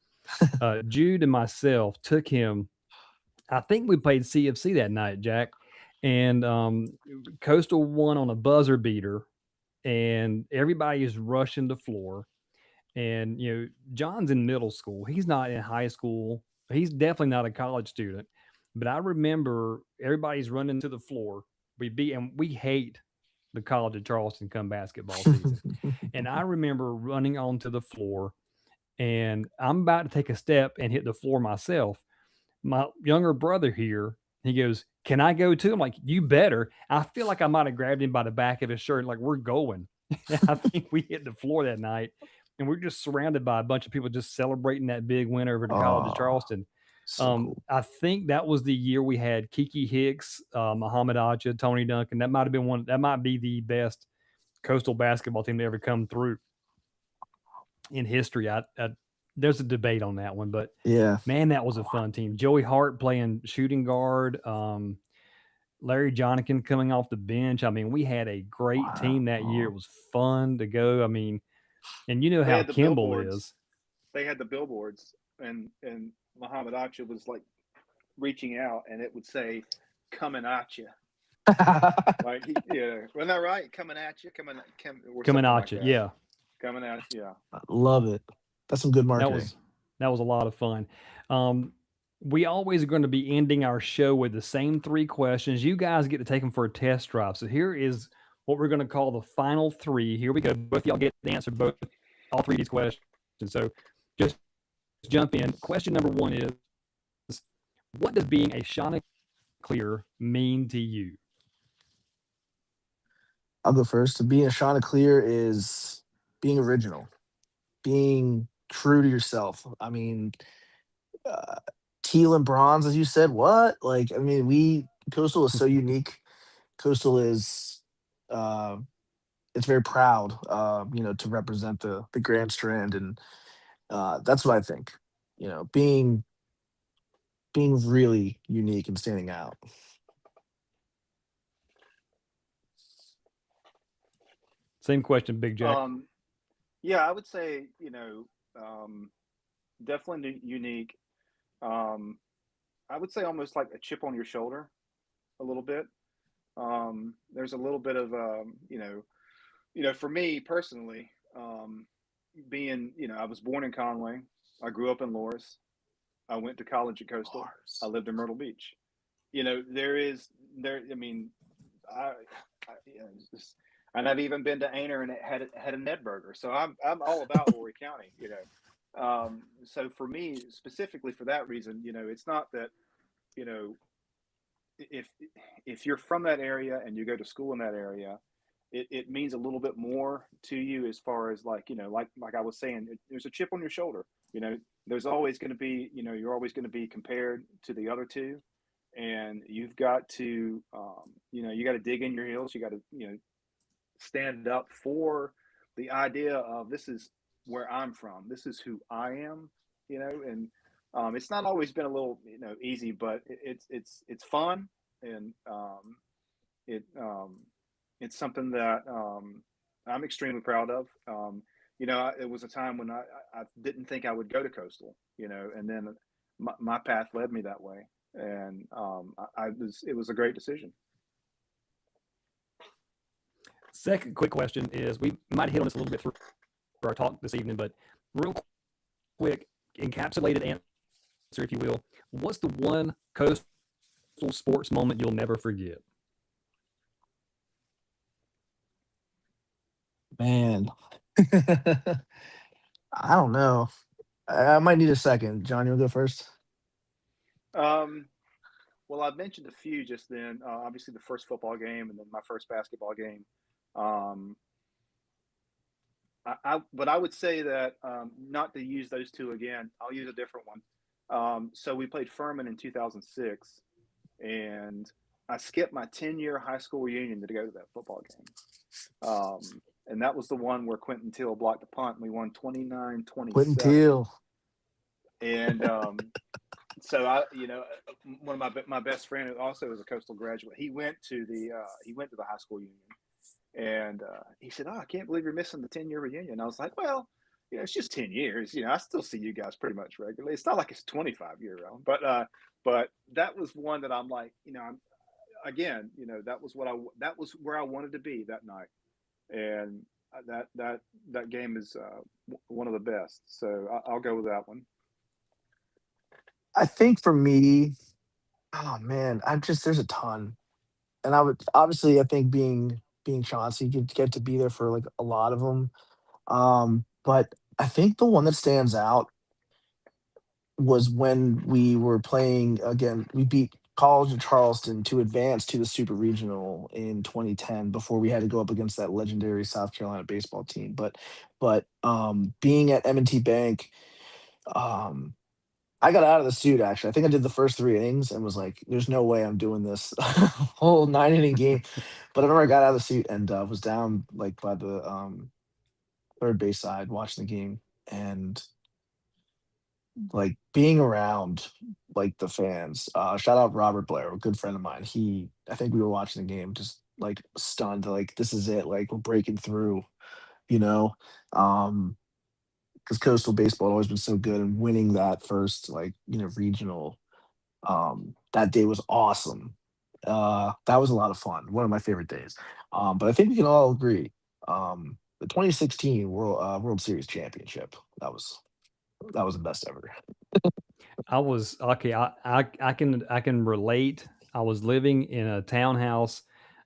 Jude and myself took him. I think we played CFC that night, Jack, and Coastal won on a buzzer beater, and everybody is rushing the floor. And John's in middle school. He's not in high school. He's definitely not a college student. But I remember everybody's running to the floor. We hate the College of Charleston come basketball season. And I remember running onto the floor, and I'm about to take a step and hit the floor myself. My younger brother here, he goes, "Can I go too?" I'm like, "You better." I feel like I might have grabbed him by the back of his shirt, like, "We're going." I think we hit the floor that night, and we're just surrounded by a bunch of people just celebrating that big win over the College of Oh, Charleston. so cool. I think that was the year we had Kiki Hicks, Muhammad Acha, Tony Duncan. That might have been one. That might be the best Coastal basketball team to ever come through in history. There's a debate on that one, but Yeah. man, that was a fun team. Joey Hart playing shooting guard. Larry Jonikin coming off the bench. I mean, we had a great team that year. It was fun to go. I mean, and you know They how had the Kimball billboards. is. They had the billboards, and Muhammad Acha was like reaching out, and it would say, "Coming at you." Like, wasn't that right? Coming at you, coming Coming like at you, that. yeah. Coming at you, yeah. Love it. That's some good marketing. That was a lot of fun. We always are going to be ending our show with the same 3 questions. You guys get to take them for a test drive. So here is what we're going to call the final 3. Here we go. Both of y'all get to answer all 3 of these questions. So just jump in. Question number 1 is, what does being a Chanticleer mean to you? I'll go first. Being a Chanticleer is being original, being true to yourself. I mean, uh, teal and bronze, as you said. What? Like, I mean, Coastal is so unique. Coastal is, uh, it's very proud, to represent the Grand Strand, and that's what I think. Being really unique and standing out. Same question, Big Jack. Yeah, I would say, definitely unique. I would say almost like a chip on your shoulder, a little bit. There's a little bit of, for me personally, being, I was born in Conway. I grew up in Loris. I went to college at Coastal. I lived in Myrtle Beach. I mean, I and I've even been to Aner and it had a Ned Burger. So I'm all about Horry County. So for me specifically for that reason, it's not that, if you're from that area and you go to school in that area, it means a little bit more to you as far as like I was saying, there's a chip on your shoulder. There's always going to be, you're always going to be compared to the other two, and you've got to, you got to dig in your heels. You got to, stand up for the idea of this is where I'm from. This is who I am, and it's not always been a little, easy, but it's fun, and it it's something that I'm extremely proud of. It was a time when I didn't think I would go to Coastal, and then my path led me that way, and it was a great decision. Second quick question is, we might hit on this a little bit through our talk this evening, but real quick, encapsulated answer, if you will. What's the one Coastal sports moment you'll never forget? Man, I don't know. I might need a second. John, you'll go first. Well, I mentioned a few just then. Obviously, the first football game, and then my first basketball game. But I would say that, not to use those two again. I'll use a different one. So we played Furman in 2006, and I skipped my 10-year high school reunion to go to that football game. And that was the one where Quentin Teal blocked the punt, and we won 29-27. Quentin Teal. And So one of my best friend who also is a Coastal graduate. He went to the high school union, and he said, "Oh, I can't believe you're missing the 10-year reunion." I was like, "Well, it's just 10 years. I still see you guys pretty much regularly. It's not like it's 25-year old, but that was one that I'm like, I'm again, that was where I wanted to be that night, and that game is one of the best. So I'll go with that one. I think for me, oh man, there's a ton, and I would obviously I think being Chauncey, you get to be there for like a lot of them. But I think the one that stands out was when we were playing again. We beat College of Charleston to advance to the Super Regional in 2010 before we had to go up against that legendary South Carolina baseball team. But being at M&T Bank, um, I got out of the suit actually. I think I did the first 3 innings and was like, "There's no way I'm doing this whole 9 inning game." But I remember I got out of the suit and was down like by the third base side watching the game, and like being around like the fans. Shout out Robert Blair, a good friend of mine. I think we were watching the game, just like stunned, like this is it, like we're breaking through, you know. Um, because Coastal baseball had always been so good, and winning that first regional that day was awesome. That was a lot of fun. One of my favorite days. But I think we can all agree. The 2016 World Series championship. That was the best ever. I was okay. I can relate. I was living in a townhouse.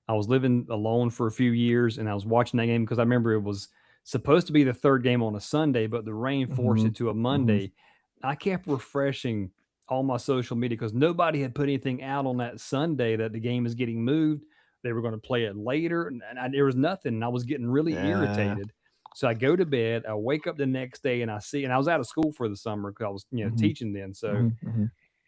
I was living alone for a few years, and I was watching that game because I remember it was supposed to be the third game on a Sunday, but the rain forced Hmm. it to a Hmm. Monday. I kept refreshing all my social media because nobody had put anything out on that Sunday that the game is getting moved. They were going to play it later, and there was nothing. And I was getting really Yeah. irritated. So I go to bed. I wake up the next day and I see, and I was out of school for the summer because I was, Hmm. teaching then. So Hmm. Hmm.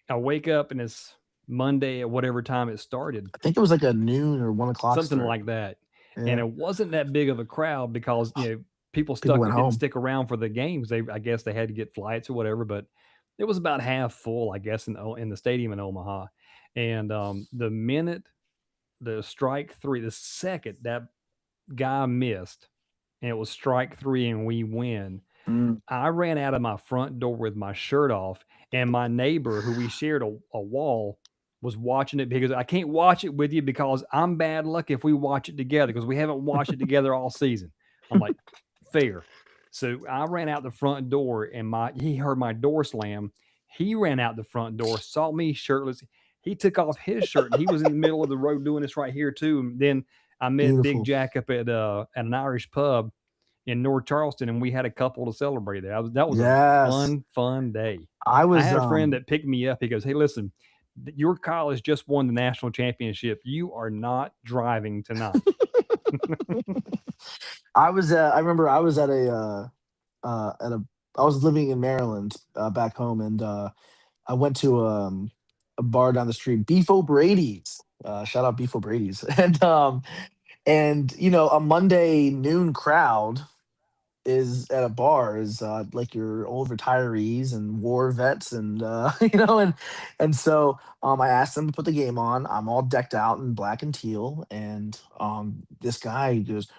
I wake up and it's Monday at whatever time it started, I think it was like a noon or 1 o'clock something start. like that. And Yeah. it wasn't that big of a crowd because, people People stuck went didn't home. stick around for the games. I guess they had to get flights or whatever, but it was about half full, I guess, in the stadium in Omaha. And the minute the strike three, the second that guy missed, and it was strike three, and we win. Mm. I ran out of my front door with my shirt off, and my neighbor, who we shared a wall, was watching it because I can't watch it with you because I'm bad luck if we watch it together because we haven't watched it together all season. I'm like, fair. So I ran out the front door, and he heard my door slam. He ran out the front door, saw me shirtless. He took off his shirt, and he was in the middle of the road doing this right here too. And then I met Big Beautiful. Jack up at an Irish pub in North Charleston, and we had a couple to celebrate there. That was a Yes. fun day. I I was had a friend that picked me up. He goes, "Hey, listen, your college just won the national championship. You are not driving tonight." I remember I was at a I was living in Maryland back home, and I went to a bar down the street, Beef O'Brady's. Shout out Beef O'Brady's. And a Monday noon crowd is at a bar is like your old retirees and war vets, and and so I asked them to put the game on. I'm all decked out in black and teal, and this guy goes,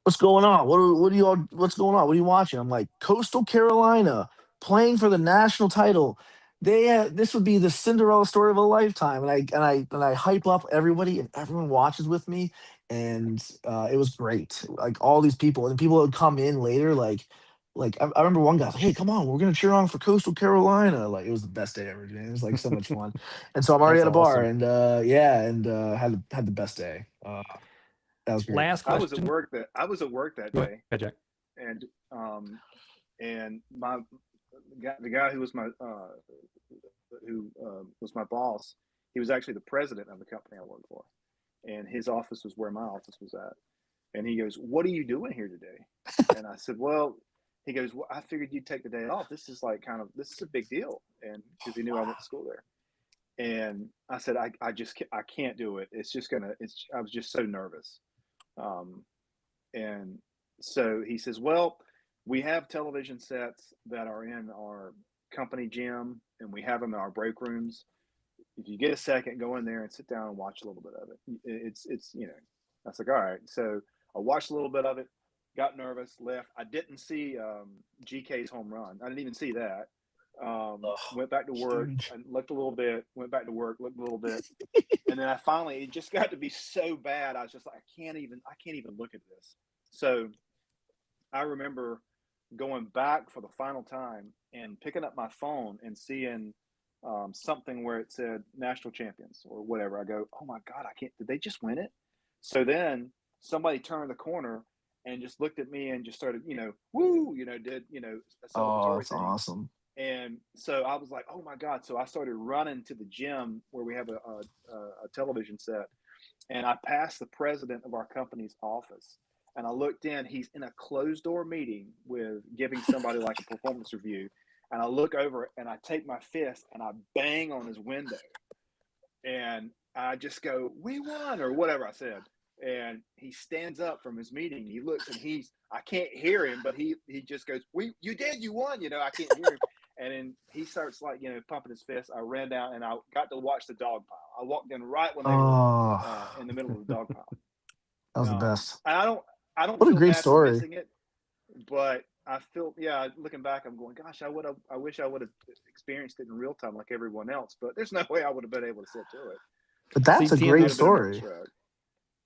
"What's going on? What are you all? What's going on? What are you watching?" I'm like, "Coastal Carolina playing for the national title. This would be the Cinderella story of a lifetime." And I hype up everybody, and everyone watches with me, and it was great. Like all these people, and people would come in later, I remember one guy was like, "Hey, come on, we're gonna cheer on for Coastal Carolina." Like it was the best day ever, man. It was like so much fun. And so I'm already That's at a bar, awesome. and yeah, and had the best day. That was great. Last question. I was at work that Go ahead, day, Jack. and my the guy who was my boss, he was actually the president of the company I worked for, and his office was where my office was at. And he goes, "What are you doing here today?" And I said, "Well," he goes, "Well, I figured you'd take the day off. This is this is a big deal," and because he knew I went to school there. And I said, I can't do it. I was just so nervous. Um, and so he says, "Well, we have television sets that are in our company gym, and we have them in our break rooms. If you get a second, go in there and sit down and watch a little bit of it. It's I was like, all right. So I watched a little bit of it, got nervous, left. I didn't see GK's home run. I didn't even see that. Oh, Went back to work huge. and looked a little bit. Went back to work, looked a little bit, and then I finally, it just got to be so bad. I was just like, I can't even look at this. So I remember going back for the final time and picking up my phone and seeing something where it said national champions or whatever. I go, oh my God, I can't, did they just win it? So then somebody turned the corner and just looked at me and just started, woo, did, a Oh, celebratory that's thing. awesome. And so I was like, oh my God. So I started running to the gym where we have a television set. And I passed the president of our company's office. And I looked in, he's in a closed door meeting with giving somebody like a performance review. And I look over and I take my fist and I bang on his window. And I just go, we won, or whatever I said. And he stands up from his meeting. He looks and I can't hear him, but he just goes, you did, you won, I can't hear him. And then he starts like, pumping his fist. I ran down and I got to watch the dog pile. I walked in right when they were Oh, in the middle of the dog pile. that was the best. And I don't What a feel great bad for story. missing it, but I feel, looking back, I'm going, gosh, I wish I would have experienced it in real time like everyone else, but there's no way I would have been able to sit through it. But that's See, a Tim, Might great have been a nervous story. wreck.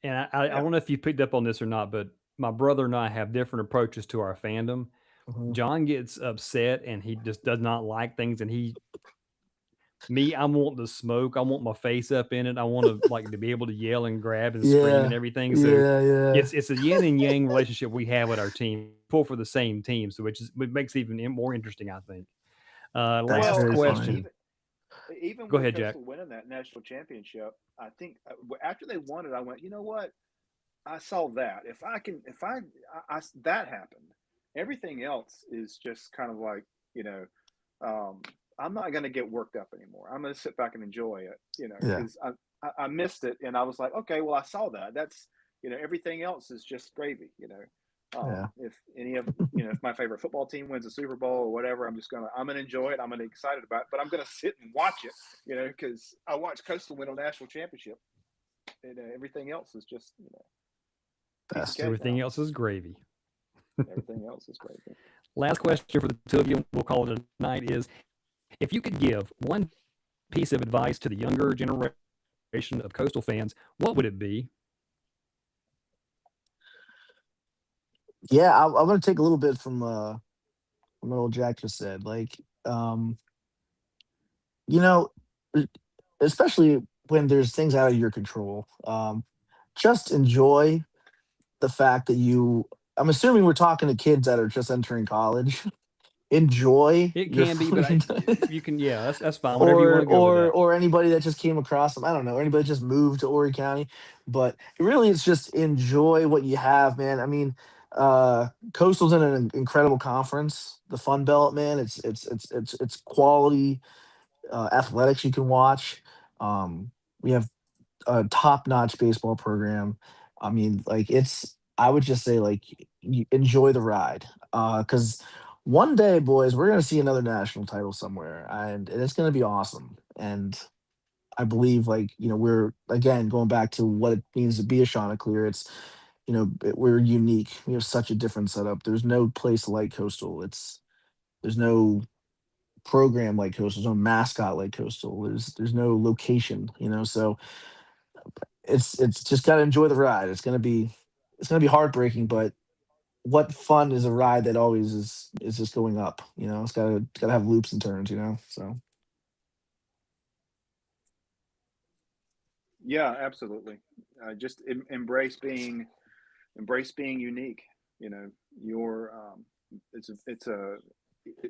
and I Yeah. don't know if you picked up on this or not, but my brother and I have different approaches to our fandom. Mhm. John gets upset and he just does not like things, and I want to smoke. I want my face up in it. I want to like to be able to yell and grab and scream and Yeah, everything. So yeah. it's a yin and yang relationship we have with our team. Pull for the same team, so it makes it even more interesting, I think. That's Last Well, very funny. question. even Go with ahead, Jack. Coastal winning that national championship, I think after they won it, I went, you know what? I saw that. That happened. Everything else is just kind of like, you know, um, I'm not going to get worked up anymore. I'm going to sit back and enjoy it, Yeah, because I missed it and I was like, okay, well, I saw that. That's, everything else is just gravy, yeah. if any of, if my favorite football team wins a Super Bowl or whatever, I'm going to enjoy it. I'm going to be excited about it, but I'm going to sit and watch it, because I watched Coastal win a national championship, and everything else is just, piece of Best. cake Everything now. else is gravy. Everything else is gravy. Last question for the two of you, we'll call it a night, is if you could give one piece of advice to the younger generation of Coastal fans, what would it be? Yeah, I'm gonna take a little bit from what old Jack just said. Like, um, you know, e- especially when there's things out of your control. Just enjoy the fact that you. I'm assuming we're talking to kids that are just entering college. Enjoy It your can be, but you can, yeah, that's fine. Whatever you want or to go with that. or anybody that just came across them. I don't know, anybody that just moved to Horry County. But really it's just enjoy what you have, man. I mean, Coastal's in an incredible conference, the Fun Belt, man. It's quality athletics you can watch. We have a top-notch baseball program. I mean, like I would just say like enjoy the ride. Cuz one day, boys, we're going to see another national title somewhere and it's going to be awesome. And I believe like, we're again going back to what it means to be a Chanticleer. We're unique. We have such a different setup. There's no place like Coastal. There's no program like Coastal. There's no mascot like Coastal. There's no location, so it's just gotta enjoy the ride. It's gonna be heartbreaking, but what fun is a ride that always is just going up. It's gotta have loops and turns. So Yeah, absolutely. Just embrace being unique. You know, your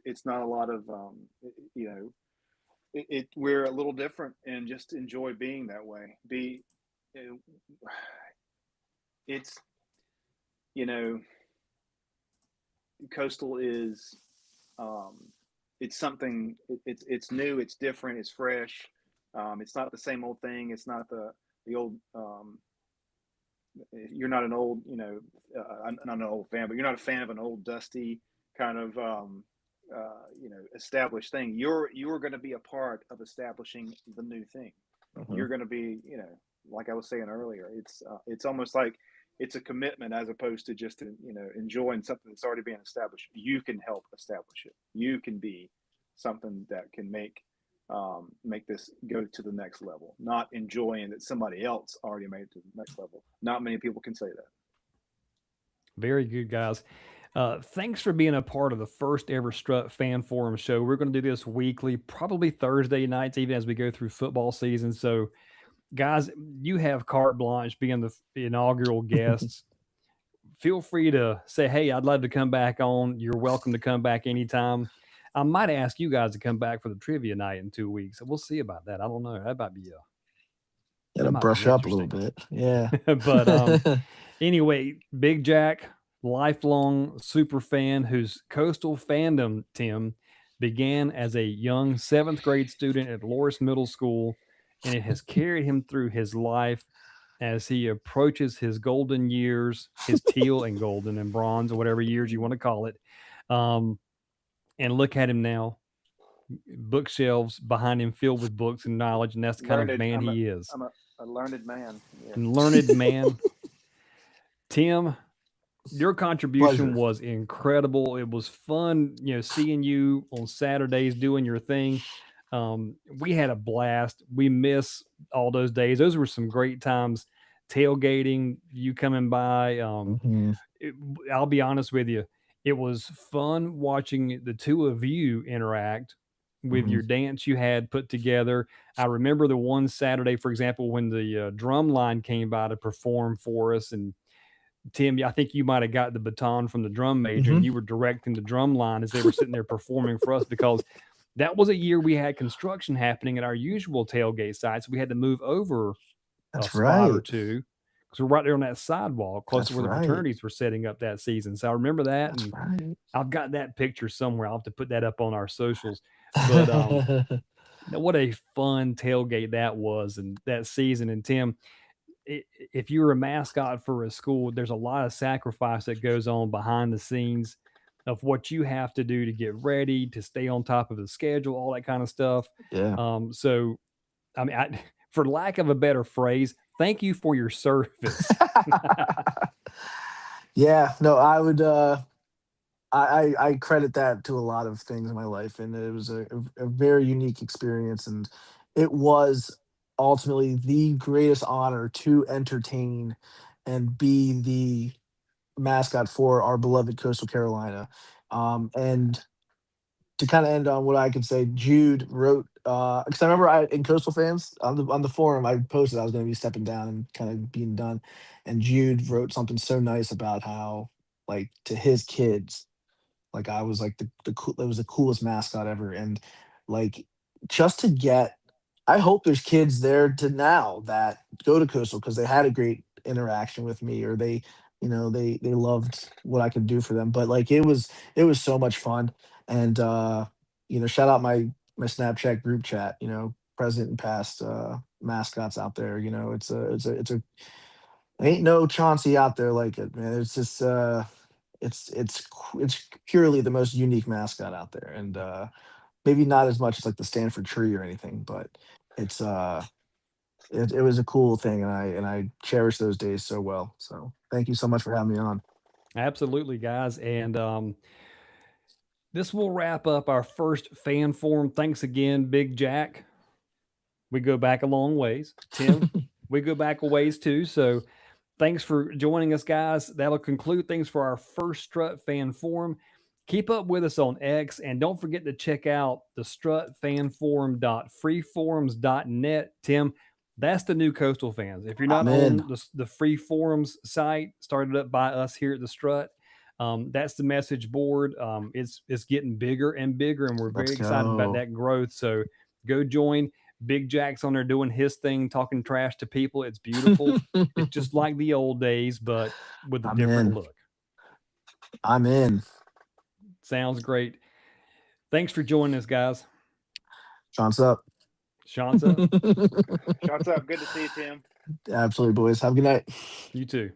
it's not a lot of you know we're a little different, and just enjoy being that way. Uh, it's you know Coastal is um, it's something. It's new. It's different. It's fresh. It's not the same old thing. It's not the old. You're not an old, not an old fan, but you're not a fan of an old dusty kind of established thing. You're going to be a part of establishing the new thing. You're going to be, like I was saying earlier, it's almost like it's a commitment as opposed to just enjoying something that's already being established. You can help establish it. You can be something that can make this go to the next level. Not enjoying that somebody else already made it to the next level. Not many people can say that. Very good, guys. Thanks for being a part of the first ever Strut Fan Forum show. We're going to do this weekly, probably Thursday nights, even as we go through football season. So, guys, you have carte blanche being the inaugural guests. Feel free to say, hey, I'd love to come back on. You're welcome to come back anytime. I might ask you guys to come back for the trivia night in 2 weeks. We'll see about that. I don't know. That might be Gotta brush up a little bit. Yeah. But anyway, Big Jack, lifelong super fan whose coastal fandom, Tim, began as a young 7th grade student at Loris Middle School, and it has carried him through his life as he approaches his golden years, his teal and golden and bronze, or whatever years you want to call it. And look at him now. Bookshelves behind him filled with books and knowledge, and that's the kind of man he is. I'm a learned man. Yeah. Learned man. Tim, your contribution was incredible. It was fun, seeing you on Saturdays doing your thing. We had a blast. We miss all those days. Those were some great times. Tailgating, you coming by. I'll be honest with you. It was fun watching the two of you interact with your dance you had put together. I remember the one Saturday, for example, when the drum line came by to perform for us. And Tim, I think you might have got the baton from the drum major and you were directing the drum line as they were sitting there performing for us, because that was a year we had construction happening at our usual tailgate site. So we had to move over a spot or two, because we're right there on that sidewalk close to where the fraternities were setting up that season. So I remember that. And I've got that picture somewhere. I'll have to put that up on our socials. But what a fun tailgate that was, and that season. And Tim, if you're a mascot for a school, there's a lot of sacrifice that goes on behind the scenes of what you have to do to get ready, to stay on top of the schedule, all that kind of stuff. Yeah. So, I mean, for lack of a better phrase, thank you for your service. Yeah, no, I would, I credit that to a lot of things in my life, and it was a very unique experience, and it was ultimately the greatest honor to entertain and be the mascot for our beloved Coastal Carolina. And to kind of end on what I could say, Jude wrote, because I remember in Coastal Fans on the forum, I posted I was going to be stepping down and kind of being done, and Jude wrote something so nice about how, like, to his kids, like, I was like the cool, it was the coolest mascot ever, and like, just to get, I hope there's kids there to now that go to Coastal because they had a great interaction with me, or they, they loved what I could do for them. But like, it was so much fun. And shout out my Snapchat group chat, present and past mascots out there. It's a ain't no Chauncey out there like it, man. It's just it's purely the most unique mascot out there. And maybe not as much as like the Stanford tree or anything, but it's it was a cool thing, and I cherish those days so well. So thank you so much for having me on. Absolutely, guys. And this will wrap up our first fan forum. Thanks again, Big Jack. We go back a long ways. Tim, we go back a ways too. So thanks for joining us, guys. That'll conclude things for our first Strut Fan Forum. Keep up with us on X, and don't forget to check out the strutfanforum.freeforums.net. Tim, that's the new Coastal Fans. If you're not on the Free Forums site, started up by us here at the Strut, that's the message board. It's getting bigger and bigger, and we're very excited about that growth. So go join. Big Jack's on there doing his thing, talking trash to people. It's beautiful. It's just like the old days, but with a different look. I'm in. Sounds great. Thanks for joining us, guys. Sean's up. Sean's up. Sean's up. Good to see you, Tim. Absolutely, boys. Have a good night. You too.